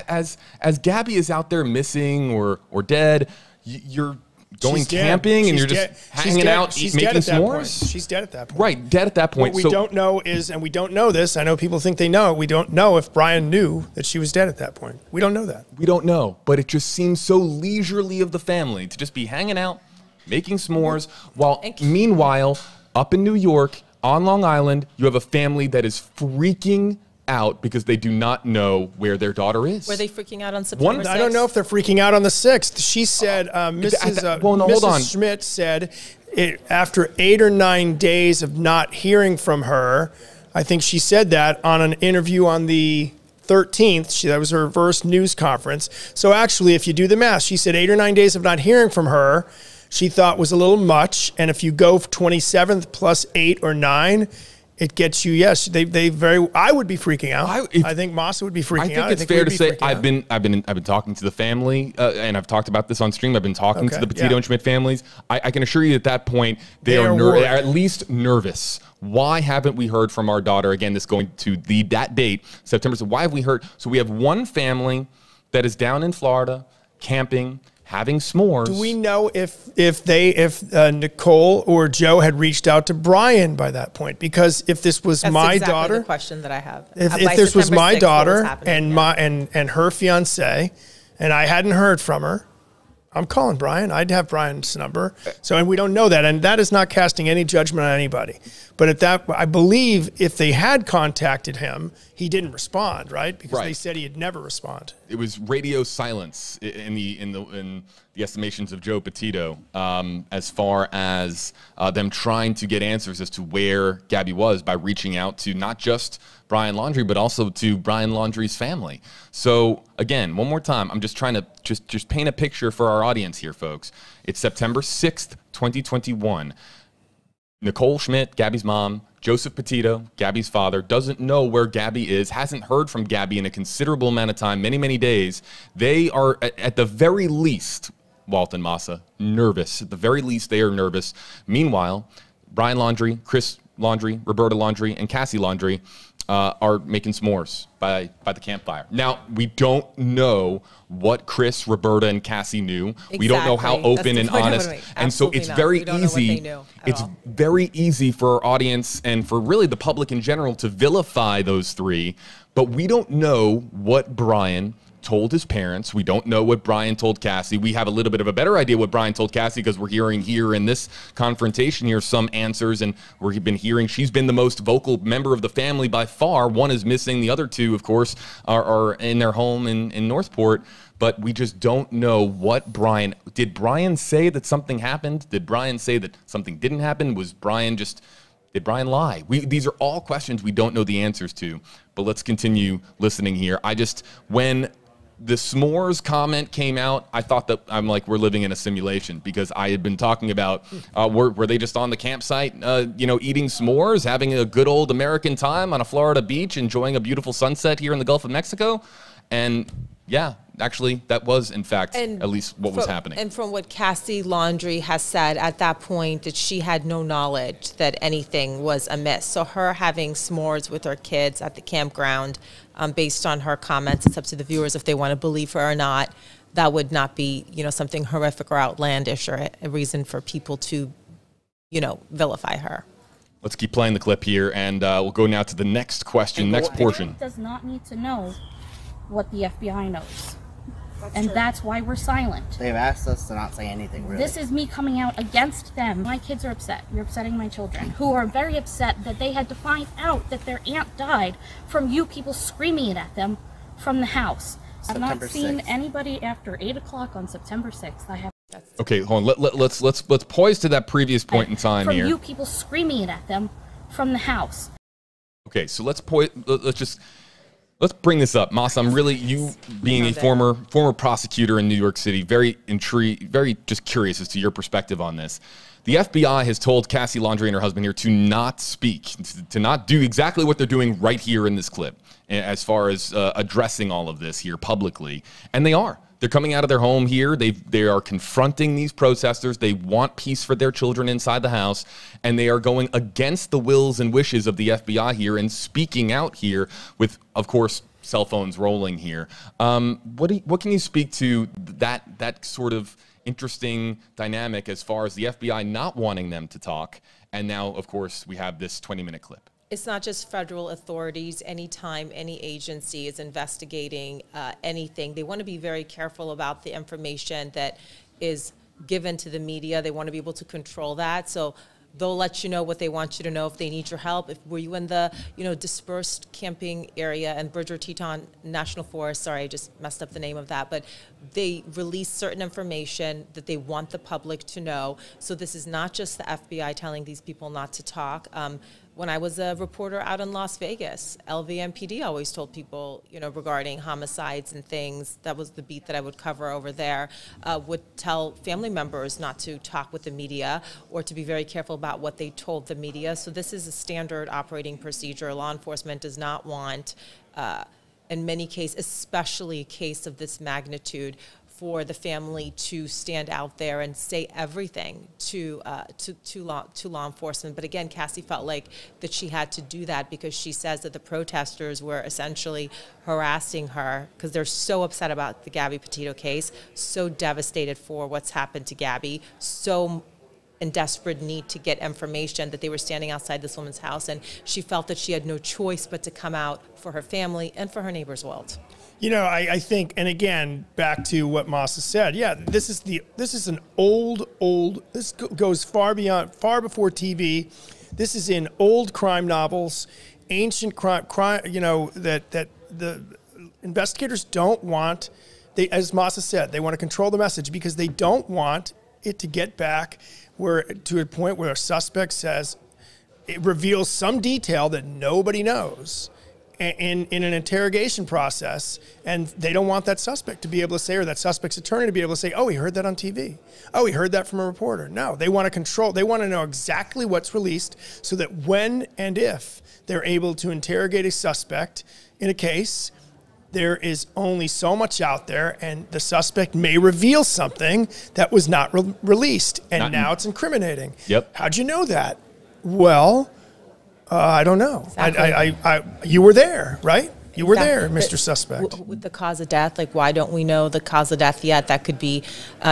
as Gabby is out there missing or dead, you're going camping and you're just hanging out, making s'mores. She's dead at that point. Right, dead at that point. What we don't know is, and we don't know this, I know people think they know, we don't know if Brian knew that she was dead at that point. We don't know that. We don't know, but it just seems so leisurely of the family to just be hanging out, making s'mores, while meanwhile, up in New York, on Long Island, you have a family that is freaking out because they do not know where their daughter is. Were they freaking out on September 6th? I don't know if they're freaking out on the 6th. She said, Mrs. Schmidt said, after 8 or 9 days of not hearing from her, I think she said that on an interview on the 13th. That was her first news conference. So actually, if you do the math, she said 8 or 9 days of not hearing from her, she thought was a little much. And if you go 27th plus 8 or 9, it gets you. Yes, I would be freaking out. I think Masa would be freaking out. I think it's fair to say I've been talking to the family, and I've talked about this on stream. I've been talking to the Petito and Schmidt families. I can assure you at that point they are at least nervous. Why haven't we heard from our daughter? Again, this going to that date, September. So why have we heard? So we have one family that is down in Florida camping, having s'mores. Do we know if Nicole or Joe had reached out to Brian by that point? Because if this was my daughter, the question that I have. If this was my daughter and her fiance, and I hadn't heard from her, I'm calling Brian. I'd have Brian's number. So, and we don't know that, and that is not casting any judgment on anybody. But at that, I believe if they had contacted him, he didn't respond, right? Because they said he'd never respond. It was radio silence in the estimations of Joe Petito, as far as them trying to get answers as to where Gabby was by reaching out to not just Brian Laundrie, but also to Brian Laundrie's family. So again, one more time, I'm just trying to just paint a picture for our audience here, folks. It's September 6th, 2021. Nicole Schmidt, Gabby's mom, Joseph Petito, Gabby's father, doesn't know where Gabby is, hasn't heard from Gabby in a considerable amount of time, many, many days. They are, at the very least, Walt and Masa, nervous. At the very least, they are nervous. Meanwhile, Brian Laundrie, Chris Laundrie, Roberta Laundrie, and Cassie Laundrie are making s'mores by the campfire. Now, we don't know what Chris, Roberta, and Cassie knew. Exactly. We don't know how open and honest. And so it's very easy. It's very easy for our audience and for really the public in general to vilify those three. But we don't know what Brian told his parents. We don't know what Brian told Cassie. We have a little bit of a better idea what Brian told Cassie because we're hearing here in this confrontation here some answers, and we've been hearing she's been the most vocal member of the family by far. One is missing. The other two, of course, are in their home in Northport. but we just don't know what did Brian say that something happened? Did Brian say that something didn't happen? Did Brian lie? These are all questions we don't know the answers to, but let's continue listening here. When the s'mores comment came out, I thought that we're living in a simulation, because I had been talking about were they just on the campsite, eating s'mores, having a good old American time on a Florida beach, enjoying a beautiful sunset here in the Gulf of Mexico, and yeah. Actually, that was, in fact, at least what was happening. And from what Cassie Laundrie has said at that point, that she had no knowledge that anything was amiss. So her having s'mores with her kids at the campground, based on her comments, it's up to the viewers if they want to believe her or not. That would not be, something horrific or outlandish or a reason for people to, vilify her. Let's keep playing the clip here, and we'll go now to the next question, next portion. Does not need to know what the FBI knows. That's why we're silent. They've asked us to not say anything, really. This is me coming out against them. My kids are upset. You're upsetting my children, who are very upset that they had to find out that their aunt died from you people screaming it at them from the house. I've not seen anybody after 8 o'clock on September 6th. I have. Okay, hold on. Let's poise to that previous point in time here. From you people screaming it at them from the house. Okay, so let's bring this up. Mas, I'm really, you being a former prosecutor in New York City, very intrigued, very just curious as to your perspective on this. The FBI has told Cassie Laundrie and her husband here to not speak, to not do exactly what they're doing right here in this clip, as far as addressing all of this here publicly. And they are. They're coming out of their home here. They are confronting these protesters. They want peace for their children inside the house, and they are going against the wills and wishes of the FBI here and speaking out here with, of course, cell phones rolling here. What can you speak to that sort of interesting dynamic as far as the FBI not wanting them to talk, and now, of course, we have this 20-minute clip? It's not just federal authorities. Anytime any agency is investigating anything, they want to be very careful about the information that is given to the media. They want to be able to control that. So they'll let you know what they want you to know if they need your help. Were you in the dispersed camping area in Bridger Teton National Forest? Sorry, I just messed up the name of that. But they release certain information that they want the public to know. So this is not just the FBI telling these people not to talk. When I was a reporter out in Las Vegas, LVMPD always told people, regarding homicides and things, that was the beat that I would cover over there, would tell family members not to talk with the media or to be very careful about what they told the media. So this is a standard operating procedure. Law enforcement does not want, in many cases, especially a case of this magnitude, for the family to stand out there and say everything to law enforcement. But again, Cassie felt like that she had to do that because she says that the protesters were essentially harassing her because they're so upset about the Gabby Petito case, so devastated for what's happened to Gabby, so in desperate need to get information that they were standing outside this woman's house, and she felt that she had no choice but to come out for her family and for her neighbor's world. I think, and again, back to what Masa said, this is an old, this goes far before TV. This is in old crime novels, ancient crime, that the investigators don't want, as Masa said, they want to control the message because they don't want it to get back to a point where a suspect says, it reveals some detail that nobody knows in an interrogation process, and they don't want that suspect to be able to say, or that suspect's attorney to be able to say, oh, he heard that on TV. Oh, he heard that from a reporter. No, they want to control. They want to know exactly what's released so that when and if they're able to interrogate a suspect in a case, there is only so much out there, and the suspect may reveal something that was not released, and now it's incriminating. Yep. How'd you know that? Well, I don't know. Exactly. You were there, right? You were there, Mr. Suspect. With the cause of death, why don't we know the cause of death yet? That could be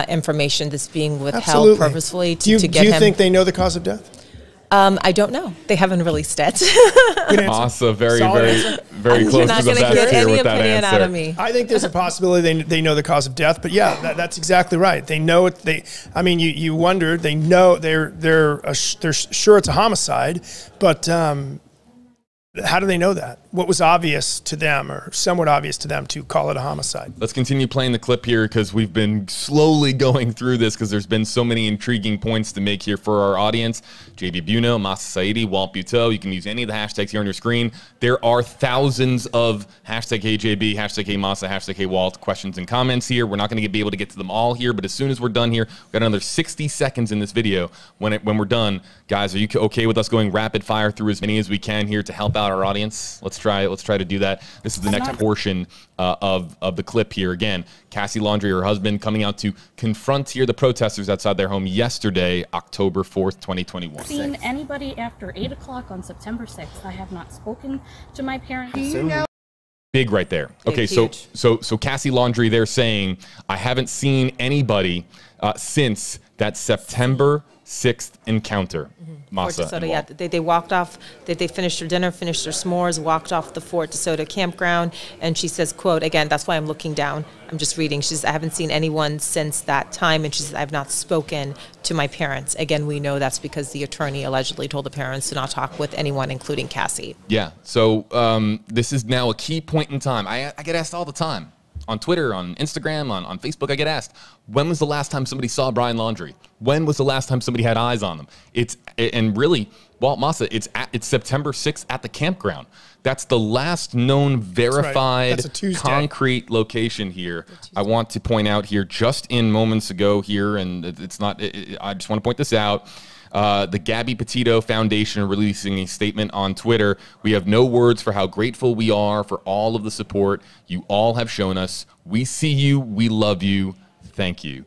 information that's being withheld purposefully to get him. Do you think they know the cause of death? I don't know. They haven't released it. Asa, very close to the vest here with that answer. Out of me. I think there's a possibility they know the cause of death, but that's exactly right. They know it. You wonder. They know they're sure it's a homicide, but how do they know that? what was obvious to them, or somewhat obvious to them, to call it a homicide. Let's continue playing the clip here because we've been slowly going through this because there's been so many intriguing points to make here for our audience. JB Buno, Masa Saidi, Walt Buteau. You can use any of the hashtags here on your screen. There are thousands of hashtag HJB, hashtag HMasa, hashtag HWalt questions and comments here. We're not going to be able to get to them all here, but as soon as we're done here, we've got another 60 seconds in this video. When we're done, guys, are you okay with us going rapid fire through as many as we can here to help out our audience? Let's try to do that. This is the next portion of the clip here. Again, Cassie Laundrie, her husband, coming out to confront here the protesters outside their home yesterday, October 4th, 2021. Seen anybody after 8 o'clock on September 6th. I have not spoken to my parents. Big right there. Okay, so Cassie Laundrie, they're saying, I haven't seen anybody since that September 6th encounter. Masa. Fort DeSoto, yeah. They walked off, they finished their dinner, finished their s'mores, walked off the Fort DeSoto campground, and she says, quote, again, that's why I'm looking down, I'm just reading, she says, I haven't seen anyone since that time, and she says, I've not spoken to my parents. Again, we know that's because the attorney allegedly told the parents to not talk with anyone, including Cassie. Yeah, so this is now a key point in time. I get asked all the time. On Twitter, on Instagram, on Facebook, I get asked, when was the last time somebody saw Brian Laundrie? When was the last time somebody had eyes on them? And really, Walt Masa, it's September 6th at the campground. That's the last known verified concrete location here. I want to point out here, just in moments ago here, and it's not, I just want to point this out. The Gabby Petito Foundation releasing a statement on Twitter. We have no words for how grateful we are for all of the support you all have shown us. We see you. We love you. Thank you.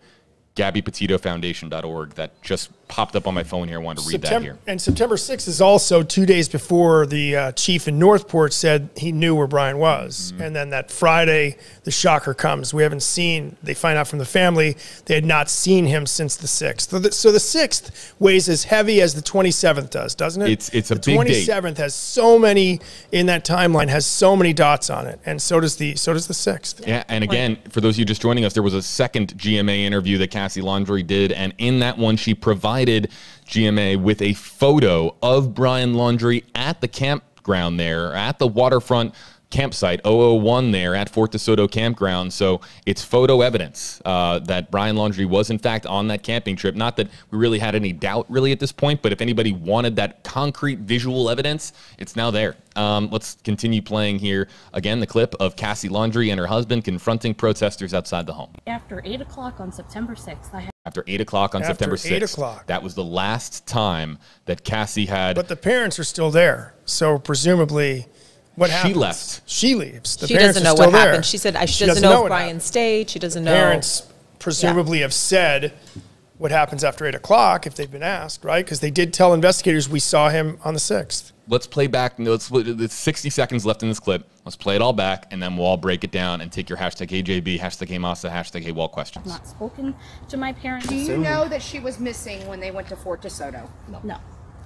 GabbyPetitoFoundation.org. That just popped up on my phone here. I wanted to read that here. And September 6th is also 2 days before the chief in Northport said he knew where Brian was. And then that Friday, the shocker comes. We haven't seen, they find out from the family, they had not seen him since the 6th. So the 6th weighs as heavy as the 27th does, doesn't it? It's a big date. The 27th has so many, in that timeline, has so many dots on it. And so does the 6th. Yeah, and again, for those of you just joining us, there was a second GMA interview that Cassie Laundrie did, and in that one, she provided GMA with a photo of Brian Laundrie at the campground there, at the waterfront campsite 001 there at Fort DeSoto campground. So it's photo evidence that Brian Laundrie was in fact on that camping trip. Not that we really had any doubt really at this point, but if anybody wanted that concrete visual evidence, it's now there. Let's continue playing here. Again, the clip of Cassie Laundrie and her husband confronting protesters outside the home. After 8 o'clock on September 6th, After 8 o'clock on September 6th. 8 o'clock. That was the last time that Cassie had... But the parents are still there. So presumably... What happens? She left. She leaves. The she parents doesn't know are still what there. happened. She said she doesn't know if Brian stayed. She doesn't know. Parents presumably have said what happens after 8 o'clock if they've been asked, right? Because they did tell investigators we saw him on the 6th. Let's play back. There's 60 seconds left in this clip. Let's play it all back, and then we'll all break it down and take your hashtag AJB, hashtag HMasa, hashtag HWalt questions. I've not spoken to my parents. Do you know that she was missing when they went to Fort DeSoto? No.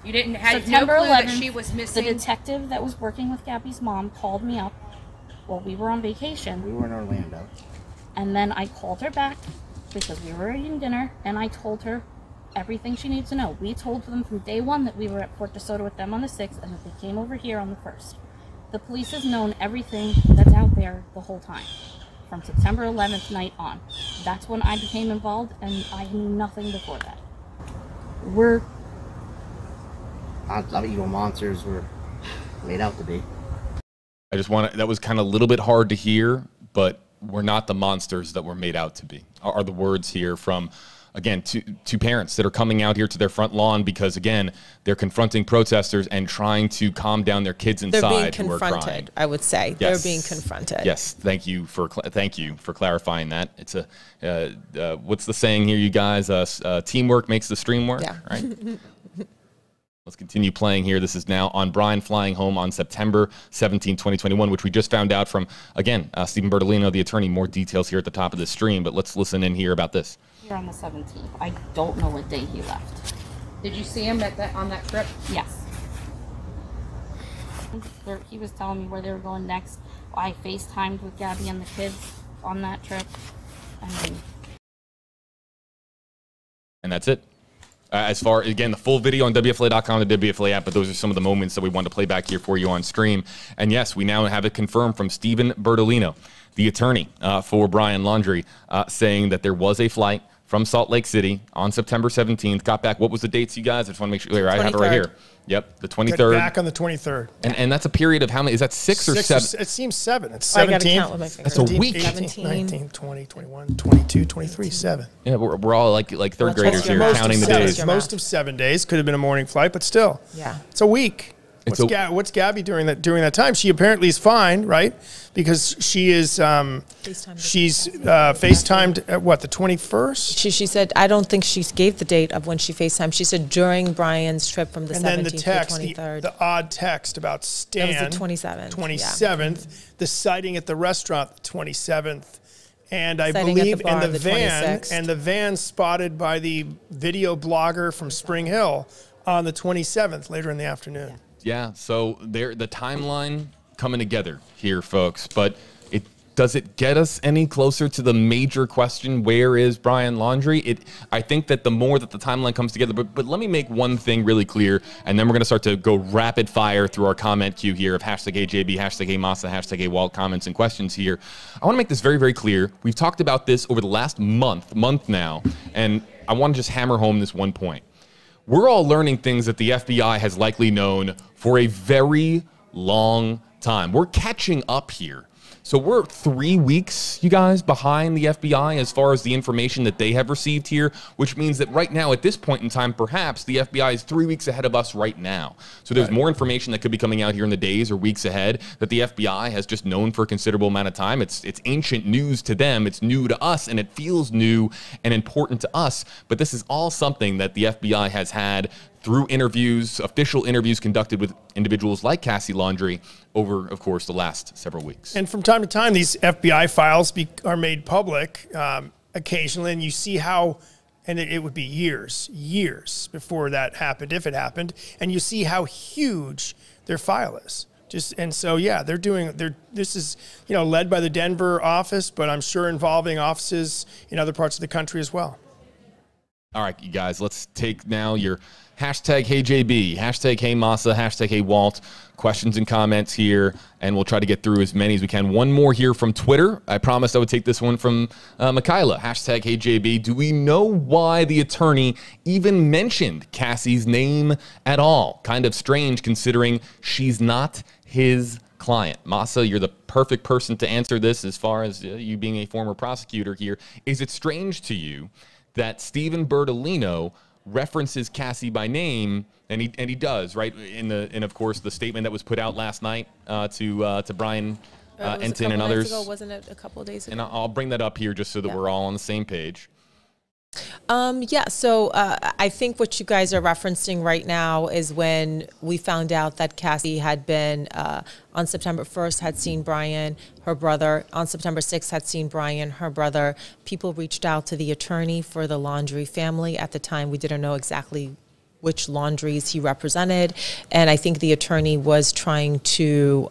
You didn't have September no clue 11th, that she was missing? the detective that was working with Gabby's mom called me up while we were on vacation. We were in Orlando. And then I called her back because we were eating dinner, and I told her everything she needs to know. We told them from day one that we were at Fort DeSoto with them on the 6th and that they came over here on the 1st. The police has known everything that's out there the whole time, from September 11th night on. That's when I became involved, and I knew nothing before that. We're not evil monsters were made out to be. I just want to, that was kind of a little bit hard to hear, but we're not the monsters that we're made out to be, are the words here from, again, two parents that are coming out here to their front lawn because, again, they're confronting protesters and trying to calm down their kids inside. They're being confronted, I would say. Yes. They're being confronted. Yes, thank you for clarifying that. It's a what's the saying here, you guys? Teamwork makes the stream work. Yeah. Right. Let's continue playing here. This is now on Brian flying home on September 17, 2021, which we just found out from, again, Stephen Bertolino, the attorney. More details here at the top of the stream, but let's listen in here about this. here on the 17th. I don't know what day he left. Did you see him on that trip? Yes. He was telling me where they were going next. I FaceTimed with Gabby and the kids on that trip. And that's it. As far, again, the full video on WFLA.com, the WFLA app, but those are some of the moments that we wanted to play back here for you on stream. And yes, we now have it confirmed from Stephen Bertolino, the attorney for Brian Laundrie, saying that there was a flight from Salt Lake City on September 17th. Got back, what was the dates, you guys? I just want to make sure. I have it right here. Yep, the 23rd. Got back on the 23rd. And that's a period of how many? Is that six or seven? It seems 7. It's I 17. got to count with my fingers. That's a week. 17. 19, 20, 21, 22, 23, 7. Yeah, we're all like third graders here, most counting the of days. seven. Most of 7 days. Could have been a morning flight, but still. Yeah. It's a week. What's Gabby doing that time? She apparently is fine, right? Because she is she's FaceTimed at what, the 21st? She said, I don't think she gave the date of when she FaceTimed. She said during Brian's trip from the 17th And then the text, to the 23rd. the odd text about Stan. That was the 27th. 27th. Yeah. The sighting at the restaurant, the 27th. And I Sighting believe at the bar, in the van, 26th. and the van spotted by the video blogger from Spring Hill on the 27th, later in the afternoon. Yeah, so the timeline coming together here, folks. But does it get us any closer to the major question, where is Brian Laundrie? I think that the more that the timeline comes together, but let me make one thing really clear, and then we're going to start to go rapid fire through our comment queue here of #AJB, #AMasa, #AWalt comments and questions here. I want to make this very, very clear. We've talked about this over the last month now, and I want to just hammer home this one point. We're all learning things that the FBI has likely known for a very long time. We're catching up here. So we're 3 weeks, you guys, behind the FBI as far as the information that they have received here, which means that right now, at this point in time, perhaps the FBI is 3 weeks ahead of us right now. So there's more information that could be coming out here in the days or weeks ahead that the FBI has just known for a considerable amount of time. It's ancient news to them. It's new to us, and it feels new and important to us. But this is all something that the FBI has had through interviews, official interviews conducted with individuals like Cassie Laundrie over, of course, the last several weeks. And from time to time, these FBI files are made public occasionally, and you see how, and it would be years before that happened, if it happened, and you see how huge their file is. And so, yeah, this is, led by the Denver office, but I'm sure involving offices in other parts of the country as well. All right, you guys, let's take now your #HeyJB, #HeyMasa, #HeyWalt, questions and comments here, and we'll try to get through as many as we can. One more here from Twitter. I promised I would take this one from Michaela, #HeyJB. Do we know why the attorney even mentioned Cassie's name at all? Kind of strange considering she's not his client. Masa, you're the perfect person to answer this as far as you being a former prosecutor here. Is it strange to you that Stephen Bertolino references Cassie by name, and he does, right? In of course the statement that was put out last night to Brian Enton and others. Ago, wasn't it a couple of days ago? And I'll bring that up here just so that we're all on the same page. Yeah, so I think what you guys are referencing right now is when we found out that Cassie had been, on September 1st, had seen Brian, her brother. On September 6th, had seen Brian, her brother. People reached out to the attorney for the Laundrie family. At the time, we didn't know exactly which Laundries he represented. And I think the attorney was trying to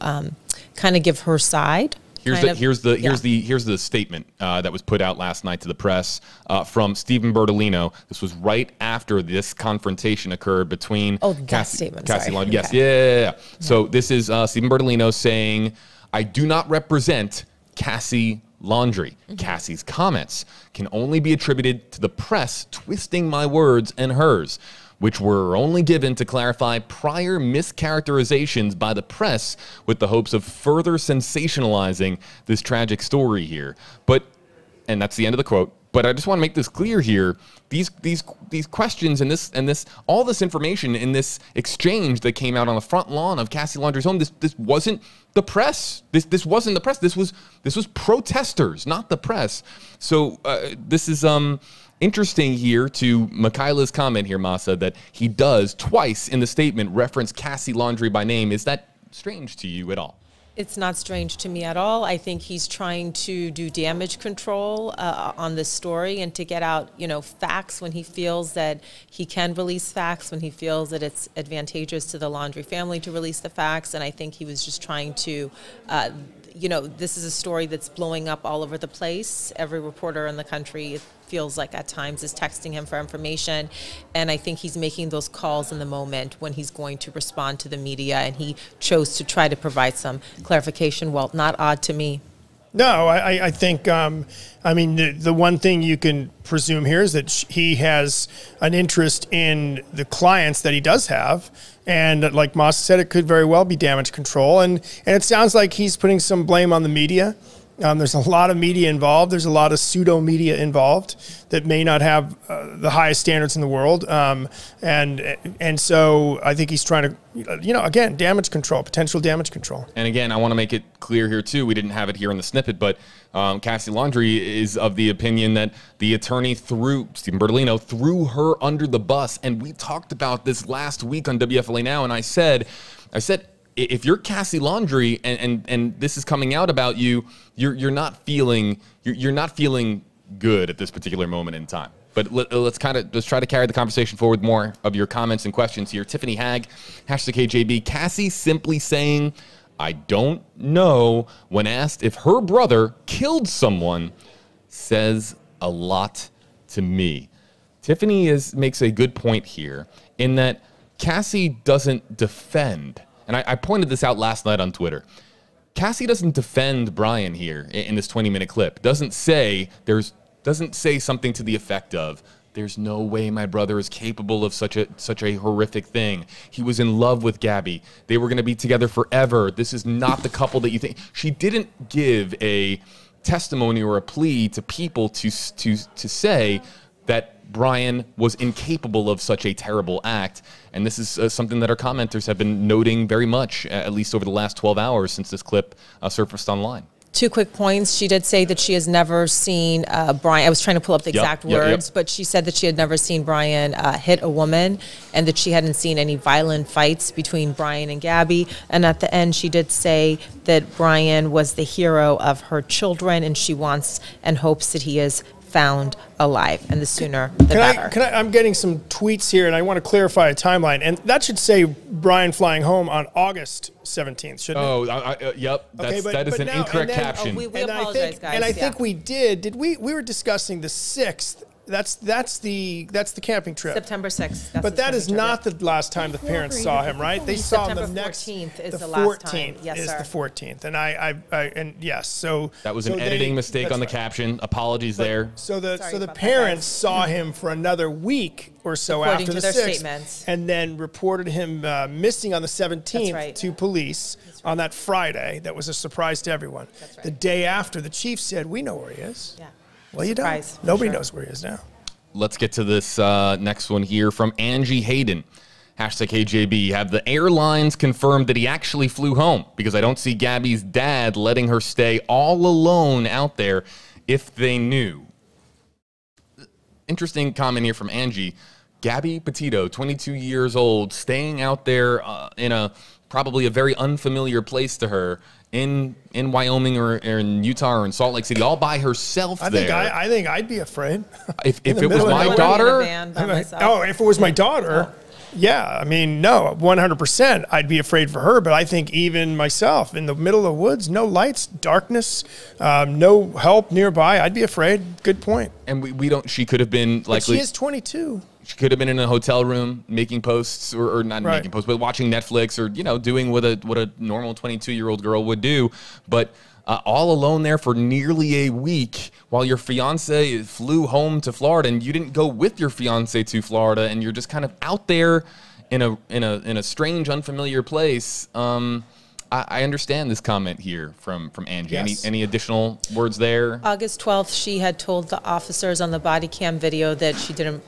kind of give her side. Here's the statement that was put out last night to the press from Stephen Bertolino. This was right after this confrontation occurred between Cassie Laundrie. Yes, okay. Yeah. So this is Stephen Bertolino saying, "I do not represent Cassie Laundrie. Cassie's comments can only be attributed to the press twisting my words and hers, which were only given to clarify prior mischaracterizations by the press with the hopes of further sensationalizing this tragic story here." And that's the end of the quote. But I just want to make this clear here. These questions and this all this information in this exchange that came out on the front lawn of Cassie Laundrie's home, this wasn't the press. This wasn't the press. This was protesters, not the press. So this is interesting here to Michaela's comment here, Masa, that he does twice in the statement reference Cassie Laundrie by name. Is that strange to you at all? It's not strange to me at all. I think he's trying to do damage control on this story and to get out, facts when he feels that he can release facts, when he feels that it's advantageous to the Laundrie family to release the facts. And I think he was just trying to, this is a story that's blowing up all over the place. Every reporter in the country, it feels like at times, is texting him for information. And I think he's making those calls in the moment when he's going to respond to the media. And he chose to try to provide some clarification. Well, not odd to me. No, I think, the one thing you can presume here is that he has an interest in the clients that he does have. And like Moss said, it could very well be damage control. And it sounds like he's putting some blame on the media. There's a lot of media involved. There's a lot of pseudo media involved that may not have the highest standards in the world. And so I think he's trying to, again, damage control, potential damage control. And again, I want to make it clear here too. We didn't have it here in the snippet, but Cassie Laundrie is of the opinion that the attorney Stephen Bertolino threw her under the bus. And we talked about this last week on WFLA Now. And I said, if you're Cassie Laundrie and this is coming out about you, you're not feeling good at this particular moment in time. But let's try to carry the conversation forward. More of your comments and questions here. Tiffany Hag, #KJB. Cassie simply saying, "I don't know," when asked if her brother killed someone, says a lot to me. Tiffany makes a good point here in that Cassie doesn't defend. And I pointed this out last night on Twitter. Cassie doesn't defend Brian here in this 20-minute clip. Doesn't say something to the effect of, "There's no way my brother is capable of such a horrific thing. He was in love with Gabby. They were going to be together forever. This is not the couple that you think." She didn't give a testimony or a plea to people to say that Brian was incapable of such a terrible act. And this is something that our commenters have been noting very much, at least over the last 12 hours since this clip surfaced online. 2 quick points. She did say that she has never seen Brian. I was trying to pull up the exact words, but she said that she had never seen Brian hit a woman and that she hadn't seen any violent fights between Brian and Gabby. And at the end, she did say that Brian was the hero of her children and she wants and hopes that he is found alive, and the sooner the better. I'm getting some tweets here, and I want to clarify a timeline. And that should say Brian flying home on August 17th, shouldn't it? Yep. That is an incorrect caption. We apologize, guys. And I think we did we were discussing the 6th. That's the camping trip. September 6th. But that is not the last time the parents saw him, right? They saw him the next. September 14th is the last time. Yes, is sir. the 14th, and yes. So that was an editing mistake on the caption. Apologies there. So the parents saw him for another week or so according after to the their 6th, statements, and then reported him missing on the 17th to police on that Friday. That was a surprise to everyone. That's right. The day after, the chief said, "We know where he is." Yeah. Well, you don't. Nobody knows where he is now. Let's get to this next one here from Angie Hayden. #KJB. Have the airlines confirmed that he actually flew home? Because I don't see Gabby's dad letting her stay all alone out there if they knew. Interesting comment here from Angie. Gabby Petito, 22 years old, staying out there in probably a very unfamiliar place to her. In Wyoming or in Utah or in Salt Lake City, all by herself. I think I'd be afraid. If it was my daughter, if it was my daughter, yeah. I mean, no, 100%. I'd be afraid for her. But I think even myself, in the middle of the woods, no lights, darkness, no help nearby, I'd be afraid. Good point. And we don't. She could have been likely. But she is 22. She could have been in a hotel room making posts or not making posts, but watching Netflix or, doing what a normal 22-year-old girl would do. But all alone there for nearly a week while your fiance flew home to Florida and you didn't go with your fiance to Florida and you're just kind of out there in a strange, unfamiliar place. I understand this comment here from Angie. Yes. Any additional words there? August 12th, she had told the officers on the body cam video that she didn't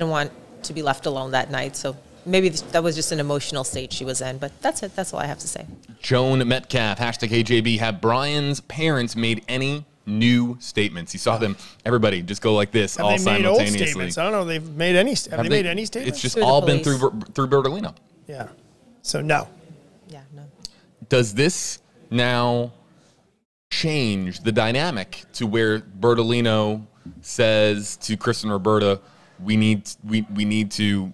want to be left alone that night. So maybe that was just an emotional state she was in. But that's it. That's all I have to say. Joan Metcalf, #KJB. Have Brian's parents made any new statements? You saw them, everybody, just go like this, all simultaneously. Made old statements? I don't know if they've made any. Have they made any statements? It's just all been through Bertolino. Yeah. So no. Yeah, no. Does this now change the dynamic to where Bertolino says to Chris and Roberta, we need to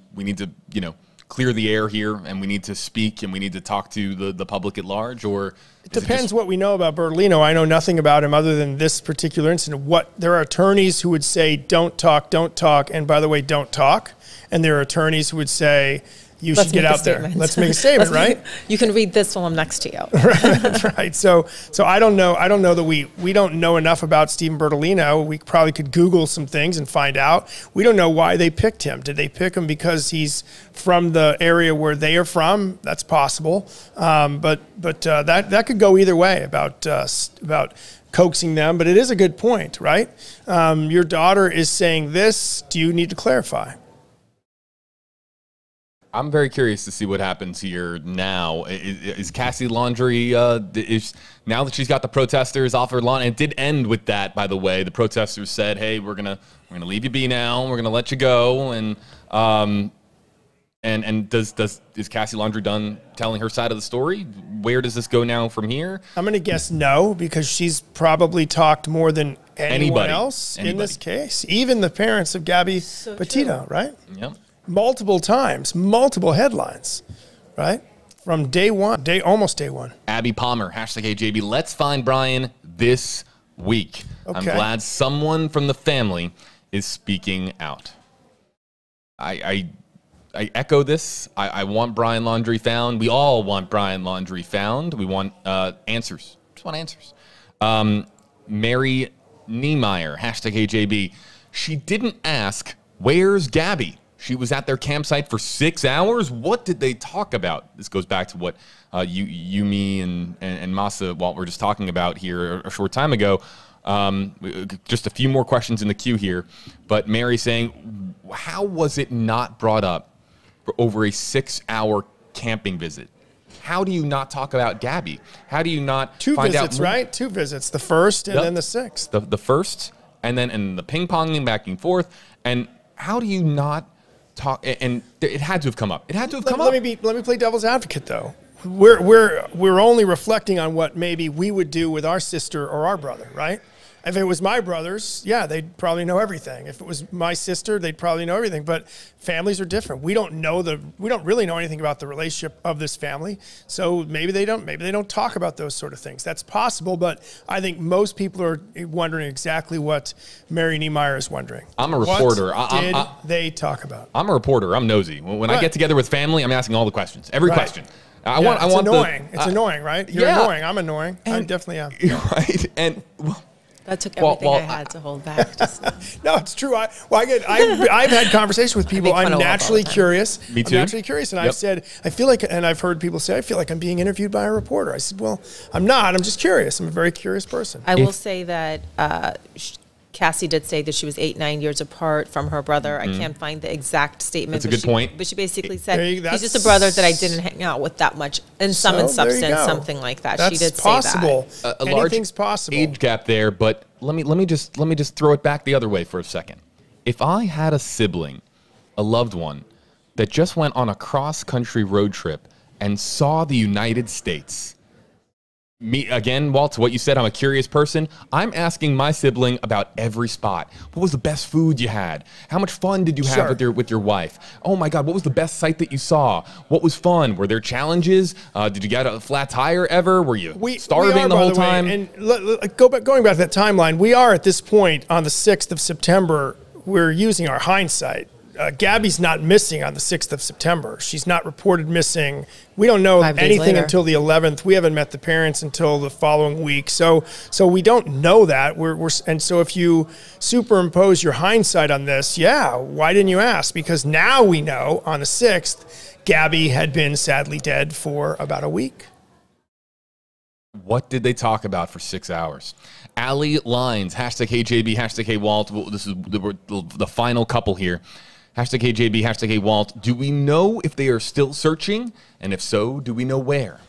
clear the air here and we need to speak and we need to talk to the public at large, or it depends what we know about Bertolino. I know nothing about him other than this particular incident. There are attorneys who would say, don't talk, and by the way, don't talk. And there are attorneys who would say, you should get out there. Let's make a statement, right? You can read this while I'm next to you. That's right. So I don't know. I don't know that we don't know enough about Stephen Bertolino. We probably could Google some things and find out. We don't know why they picked him. Did they pick him because he's from the area where they are from? That's possible. But that could go either way about coaxing them. But it is a good point, right? Your daughter is saying this. Do you need to clarify? I'm very curious to see what happens here now. Is Cassie Laundrie, now that she's got the protesters off her lawn, and it did end with that, by the way. The protesters said, hey, we're gonna leave you be now. We're gonna let you go. And is Cassie Laundrie done telling her side of the story? Where does this go now from here? I'm going to guess no, because she's probably talked more than anyone else in this case. Even the parents of Gabby Petito, right? Yep. Multiple times, multiple headlines, right? From almost day one. Abby Palmer, #AJB. Let's find Brian this week. Okay. I'm glad someone from the family is speaking out. I echo this. I want Brian Laundrie found. We all want Brian Laundrie found. We want answers. Just want answers. Mary Niemeyer, #AJB. She didn't ask, where's Gabby? She was at their campsite for 6 hours. What did they talk about? This goes back to what you, me, and Masa, Walt, were just talking about here a short time ago. Just a few more questions in the queue here. But Mary saying, how was it not brought up for over a 6-hour camping visit? How do you not talk about Gabby? How do you not find out more? Right? 2 visits. The first and then the 6th. The first and then the ping-ponging back and forth. And how do you not talk? And it had to have come up. It had to have come up. Let me play devil's advocate, though. We're only reflecting on what maybe we would do with our sister or our brother, right? If it was my brothers, yeah, they'd probably know everything. If it was my sister, they'd probably know everything. But families are different. We don't really know anything about the relationship of this family. So maybe they don't talk about those sort of things. That's possible, but I think most people are wondering exactly what Mary Niemeyer is wondering. I'm a reporter. What did they talk about? I'm a reporter. I'm nosy. When I get together with family, I'm asking all the questions. Every question. It's annoying. It's annoying, right? You're annoying. I'm annoying. I definitely am. Right. And that took everything I had to hold back. Just no, it's true. I've had conversations with people. I'm naturally curious. Me too. I'm naturally curious, and I've said, I feel like, and I've heard people say, I feel like I'm being interviewed by a reporter. I said, well, I'm not. I'm just curious. I'm a very curious person. I will say that Cassie did say that she was 8-9 years apart from her brother. I can't find the exact statement. That's a good point. But she basically said, he's just a brother that I didn't hang out with that much in substance, something like that. That's she did possible. say that. A large Anything's possible. age gap there, but let me just throw it back the other way for a second. If I had a sibling, a loved one, that just went on a cross-country road trip and saw the United States. Me again, Walt, what you said, I'm a curious person. I'm asking my sibling about every spot. What was the best food you had? How much fun did you have with your wife? Oh my God, what was the best sight that you saw? What was fun? Were there challenges? Did you get a flat tire ever? Were you starving the whole time? And going back to that timeline, we are at this point on the 6th of September. We're using our hindsight. Gabby's not missing on the 6th of September. She's not reported missing. We don't know anything until the 11th. We haven't met the parents until the following week. So we don't know that. And so if you superimpose your hindsight on this, why didn't you ask? Because now we know on the 6th, Gabby had been sadly dead for about a week. What did they talk about for 6 hours? Allie Lines, #HJB, #HWalt. This is the final couple here. #HJB, #Walt. Do we know if they are still searching? And if so, do we know where?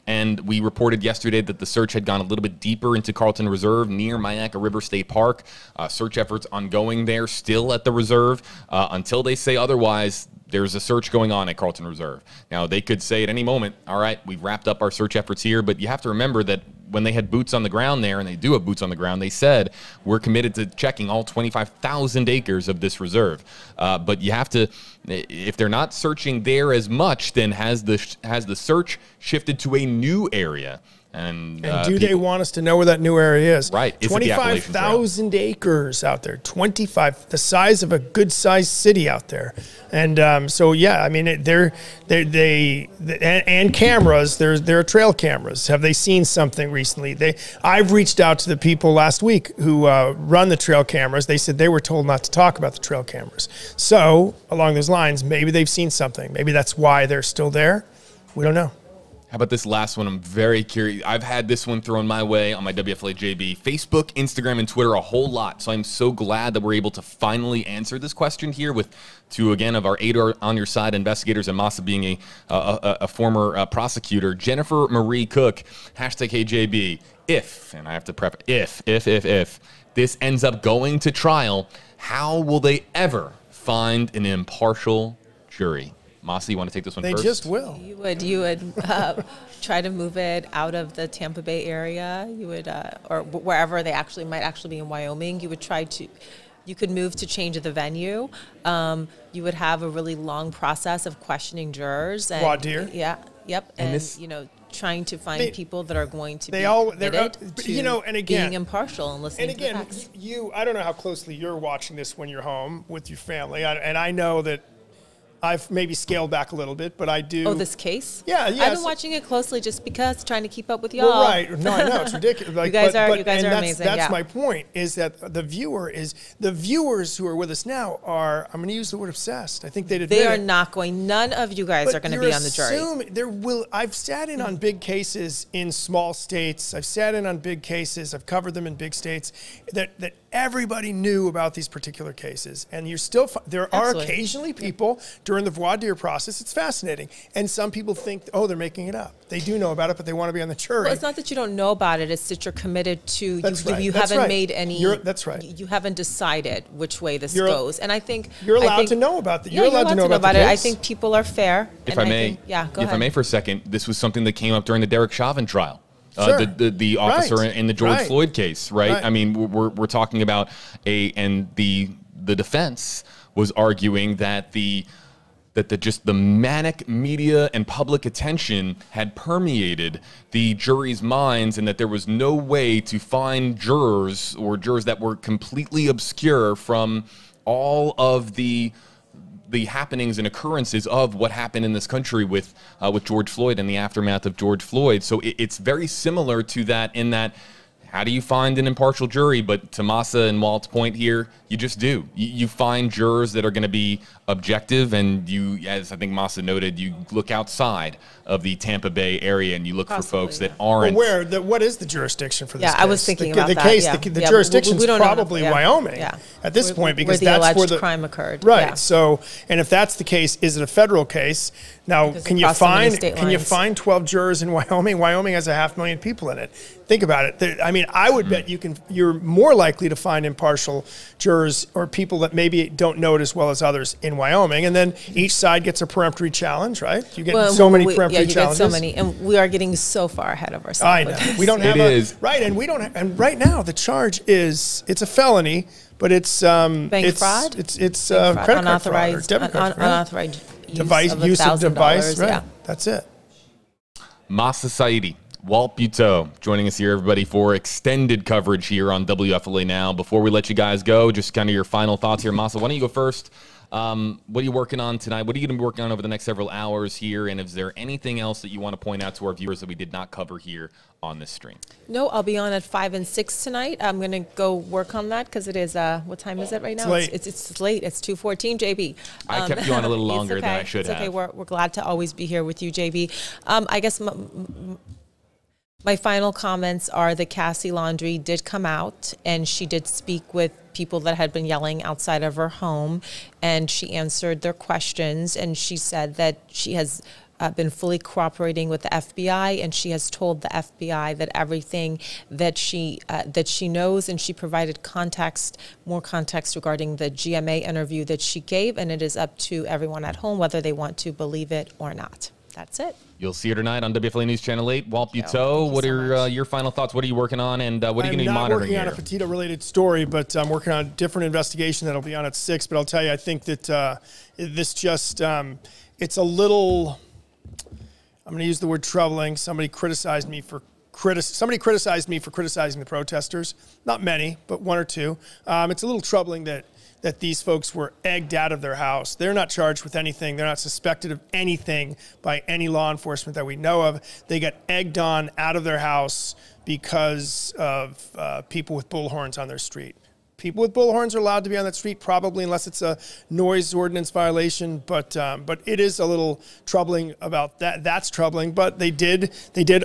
And we reported yesterday that the search had gone a little bit deeper into Carlton Reserve near Myakka River State Park. Search efforts ongoing there, still at the reserve. Until they say otherwise, there's a search going on at Carlton Reserve. Now, they could say at any moment, all right, we've wrapped up our search efforts here, but you have to remember that when they had boots on the ground there, and they do have boots on the ground, they said, we're committed to checking all 25,000 acres of this reserve. But you have to, if they're not searching there as much, then has the search shifted to a new area? And do they want us to know where that new area is? Right. 25,000 acres out there. 25, the size of a good-sized city out there. And so, yeah, I mean, and cameras. There are trail cameras. Have they seen something recently? I've reached out to the people last week who run the trail cameras. They said they were told not to talk about the trail cameras. So, along those lines, maybe they've seen something. Maybe that's why they're still there. We don't know. How about this last one? I'm very curious. I've had this one thrown my way on my WFLA JB, Facebook, Instagram, and Twitter a whole lot. So I'm so glad that we're able to finally answer this question here with two, again, of our 8 on your side investigators, and Masa being a former prosecutor. Jennifer Marie Cook, #HeyJB. If, and I have to prep, if this ends up going to trial, how will they ever find an impartial jury? Masa, you want to take this one first? They just will. You would try to move it out of the Tampa Bay area. You would, or wherever they might actually be in Wyoming. You would you could move to change the venue. You would have a really long process of questioning jurors. Voir dire. Yeah. Yep. And trying to find people that are going to be committed to and again, being impartial and listening to the facts. I don't know how closely you're watching this when you're home with your family, and I know that I've maybe scaled back a little bit, but I do. Oh, this case? Yeah. I've been watching it closely just because, trying to keep up with y'all. Well, right. No, I know. It's ridiculous. You guys are amazing. That's my point, is that the viewers who are with us now are, I'm going to use the word obsessed. I think they'd admit They are not going, none of you guys are going to be on the jury. I've sat in on big cases in small states. I've sat in on big cases. I've covered them in big states that everybody knew about these particular cases. And there are occasionally people during the voir dire process. It's fascinating. And some people think, they're making it up. They do know about it, but they want to be on the jury. Well, it's not that you don't know about it. It's that you're committed to, you That's haven't right. made any, that's right. You haven't decided which way this goes. And I think you're allowed to know about that. You're allowed to know about it. I think people are fair. If I may, go ahead. I may for a second, this was something that came up during the Derek Chauvin trial. Sure. The officer in the George Floyd case, right? I mean, we're talking about and the defense was arguing that the manic media and public attention had permeated the jury's minds, and that there was no way to find jurors that were completely obscure from all of the happenings and occurrences of what happened in this country with George Floyd and the aftermath of George Floyd. So it's very similar to that, in that, how do you find an impartial jury? But to Masa and Walt's point here, you just do. You find jurors that are going to be objective, and you, as I think Masa noted, you look outside of the Tampa Bay area and you look for folks that aren't. Well, what is the jurisdiction for this case? I was thinking about that. The jurisdiction is probably Wyoming at this point, because that's where the crime occurred. Right. Yeah. So, and if that's the case, is it a federal case? Now, can you find 12 jurors in Wyoming? Wyoming has 500,000 people in it. Think about it. I mean, I would bet you're more likely to find impartial jurors, or people that maybe don't know it as well as others, in Wyoming. And then each side gets a peremptory challenge, right? You get so many peremptory challenges. Get so many, and we are getting so far ahead of ourselves. I know. We don't have and right now the charge is, it's a felony, but it's bank fraud. It's credit card fraud or debit card fraud. Unauthorized use of device. Right. Yeah. That's it. Masa Saidi, Walt Petito, joining us here, everybody, for extended coverage here on WFLA Now. Before we let you guys go, just kind of your final thoughts here. Masa, why don't you go first? What are you working on tonight? What are you going to be working on over the next several hours here? And is there anything else that you want to point out to our viewers that we did not cover here on this stream? No, I'll be on at 5 and 6 tonight. I'm going to go work on that, because it is, what time is it right now? It's late. It's 2:14, JB. I kept you on a little longer than I should have. It's okay. We're glad to always be here with you, JB. I guess my final comments are that Cassie Laundrie did come out, and she did speak with people that had been yelling outside of her home, and she answered their questions, and she said that she has been fully cooperating with the FBI, and she has told the FBI that everything that she knows, and she provided more context regarding the GMA interview that she gave, and it is up to everyone at home whether they want to believe it or not. That's it. You'll see her tonight on WFLA News Channel 8. Walt Thank Petito, you what so are much. your final thoughts? What are you working on, and what are you going to be monitoring I'm not working here? on a Petito-related story, but I'm working on a different investigation that'll be on at 6. But I'll tell you, I think that this just, it's a little, I'm going to use the word troubling. Somebody criticized me for criticizing the protesters. Not many, but one or two. It's a little troubling that these folks were egged out of their house. They're not charged with anything. They're not suspected of anything by any law enforcement that we know of. They got egged on out of their house because of people with bullhorns on their street. People with bullhorns are allowed to be on that street, probably, unless it's a noise ordinance violation. But it is a little troubling about that. That's troubling. But they did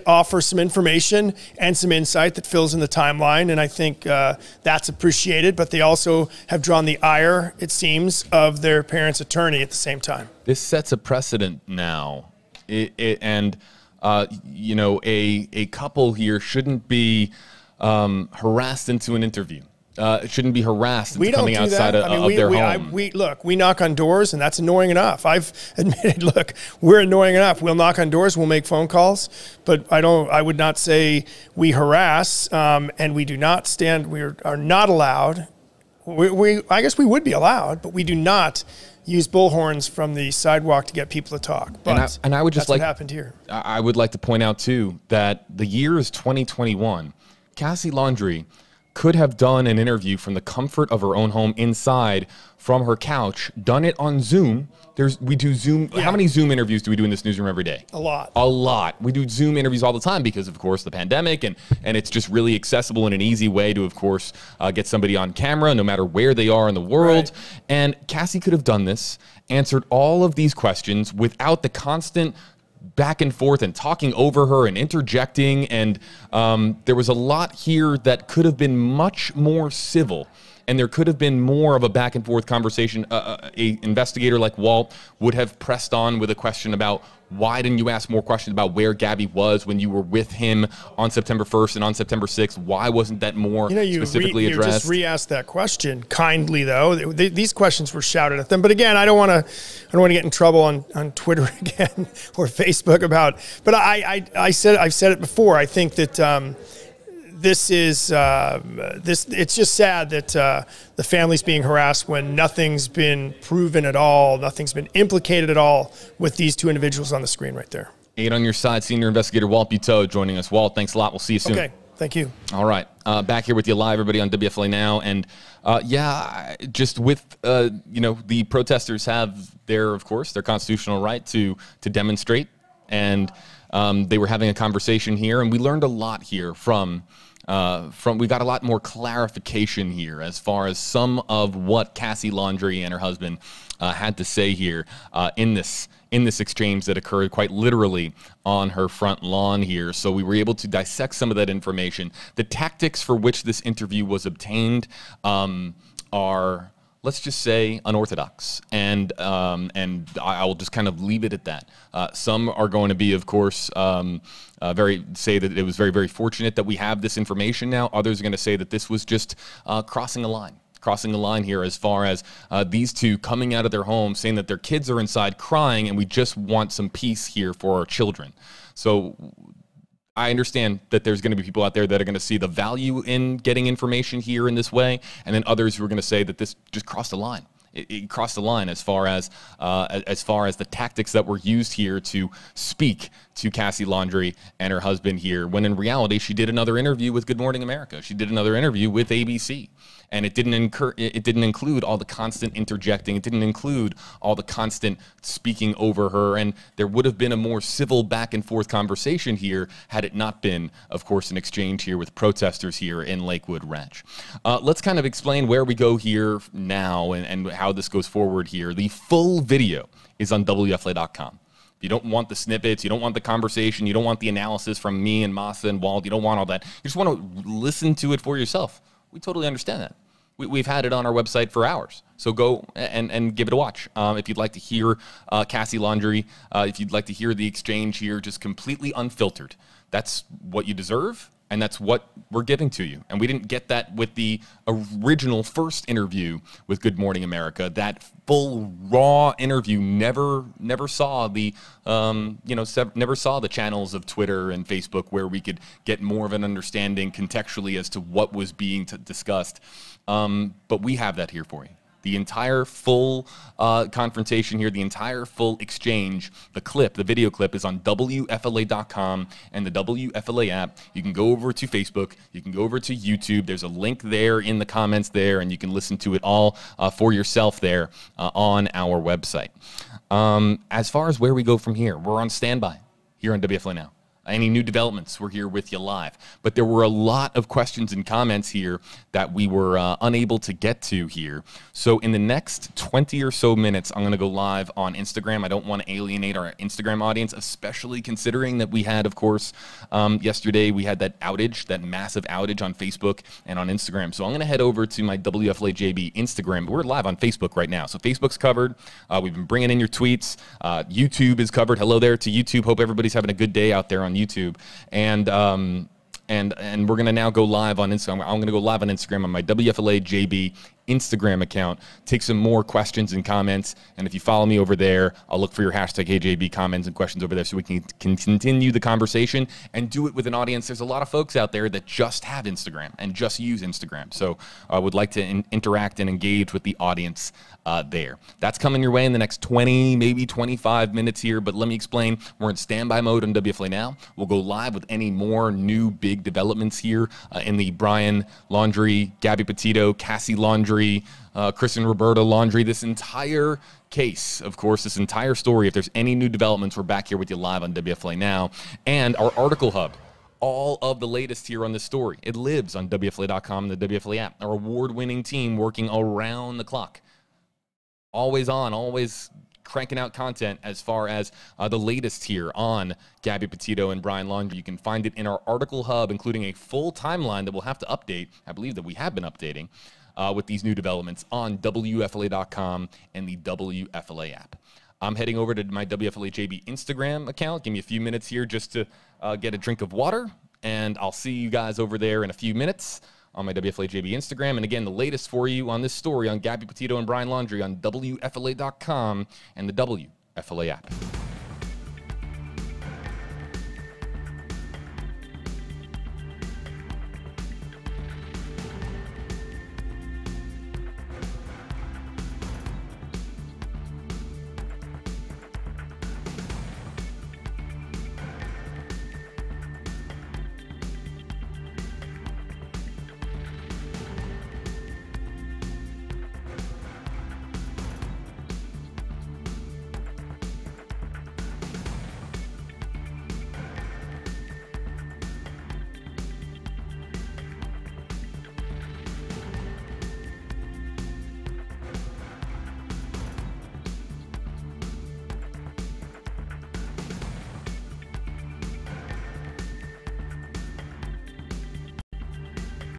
offer some information and some insight that fills in the timeline, and I think that's appreciated. But they also have drawn the ire, it seems, of their parents' attorney at the same time. This sets a precedent now, and a couple here shouldn't be harassed into an interview. It shouldn't be harassed into coming outside of their home. We knock on doors, and that's annoying enough. I've admitted, look, we're annoying enough. We'll knock on doors, we'll make phone calls, but I would not say we harass, and we do not stand. We are not allowed. I guess we would be allowed, but we do not use bullhorns from the sidewalk to get people to talk. But and I would just that's what happened here. I would like to point out too that the year is 2021. Cassie Laundrie could have done an interview from the comfort of her own home inside from her couch, done it on Zoom. We do Zoom. Yeah. How many Zoom interviews do we do in this newsroom every day? A lot. A lot. We do Zoom interviews all the time because, of course, the pandemic, and it's just really accessible and an easy way to, of course, get somebody on camera no matter where they are in the world. Right. And Cassie could have done this, answered all of these questions without the constant back and forth and talking over her and interjecting, and there was a lot here that could have been much more civil, and there could have been more of a back and forth conversation. A investigator like Walt would have pressed on with a question about, why didn't you ask more questions about where Gabby was when you were with him on September 1st and on September 6th? Why wasn't that more specifically addressed? You just re-asked that question kindly, though. These questions were shouted at them. But again, I don't want to get in trouble on Twitter again or Facebook about. But I've said it before. I think that this is it's just sad that the family's being harassed when nothing's been proven at all, nothing's been implicated at all with these two individuals on the screen right there. 8 on your side, senior investigator Walt Petito joining us. Walt, thanks a lot. We'll see you soon. Okay, thank you. All right, back here with you live, everybody on WFLA Now, and just with the protesters have of course, their constitutional right to demonstrate, and they were having a conversation here, and we learned a lot here from we got a lot more clarification here as far as some of what Cassie Laundrie and her husband had to say here in this exchange that occurred quite literally on her front lawn here. So we were able to dissect some of that information. The tactics for which this interview was obtained are, let's just say, unorthodox, and I will just kind of leave it at that. Some are going to be, of course, say that it was very, very fortunate that we have this information now. Others are going to say that this was just crossing a line here, as far as these two coming out of their home saying that their kids are inside crying and we just want some peace here for our children. So I understand that there's going to be people out there that are going to see the value in getting information here in this way, and then others who are going to say that this just crossed the line. It crossed the line as far as the tactics that were used here to speak to Cassie Laundrie and her husband here, when in reality she did another interview with Good Morning America. She did another interview with ABC. And it didn't include all the constant interjecting. It didn't include all the constant speaking over her. And there would have been a more civil back and forth conversation here had it not been, of course, an exchange here with protesters here in Lakewood Ranch. Let's kind of explain where we go here now and how this goes forward here. The full video is on WFLA.com. If you don't want the snippets, you don't want the conversation, you don't want the analysis from me and Masa and Walt, you don't want all that. You just want to listen to it for yourself. We totally understand that. We've had it on our website for hours. So go and give it a watch. If you'd like to hear Cassie Laundrie, if you'd like to hear the exchange here just completely unfiltered, that's what you deserve. And that's what we're giving to you. And we didn't get that with the original first interview with Good Morning America. That full raw interview never saw the never saw the channels of Twitter and Facebook where we could get more of an understanding contextually as to what was being discussed. But we have that here for you. The entire full confrontation here, the entire full exchange, the video clip is on WFLA.com and the WFLA app. You can go over to Facebook. You can go over to YouTube. There's a link there in the comments there, and you can listen to it all for yourself there on our website. As far as where we go from here, we're on standby here on WFLA Now. Any new developments, we're here with you live. But there were a lot of questions and comments here that we were unable to get to here. So in the next 20 or so minutes, I'm going to go live on Instagram. I don't want to alienate our Instagram audience, especially considering that we had, of course, yesterday we had that outage, that massive outage on Facebook and on Instagram. So I'm going to head over to my WFLAJB Instagram. We're live on Facebook right now. So Facebook's covered. We've been bringing in your tweets. YouTube is covered. Hello there to YouTube. Hope everybody's having a good day out there on YouTube, and we're gonna now go live on Instagram. I'm gonna go live on Instagram on my WFLA JB Instagram account, take some more questions and comments, and if you follow me over there, I'll look for your hashtag HJB comments and questions over there so we can continue the conversation and do it with an audience. There's a lot of folks out there that just have Instagram and just use Instagram, so I would like to interact and engage with the audience there. That's coming your way in the next 20, maybe 25 minutes here, but let me explain. We're in standby mode on WFLA Now. We'll go live with any more new big developments here in the Brian Laundrie, Gabby Petito, Cassie Laundrie, Chris and Roberta Laundrie, this entire case, of course, this entire story. If there's any new developments, we're back here with you live on WFLA Now. And our article hub, all of the latest here on this story, it lives on WFLA.com and the WFLA app. Our award-winning team working around the clock. Always on, always cranking out content as far as the latest here on Gabby Petito and Brian Laundrie. You can find it in our article hub, including a full timeline that we'll have to update. I believe that we have been updating with these new developments on WFLA.com and the WFLA app. I'm heading over to my WFLA JB Instagram account. Give me a few minutes here just to get a drink of water, and I'll see you guys over there in a few minutes on my WFLA JB Instagram. And again, the latest for you on this story on Gabby Petito and Brian Laundrie on WFLA.com and the WFLA app.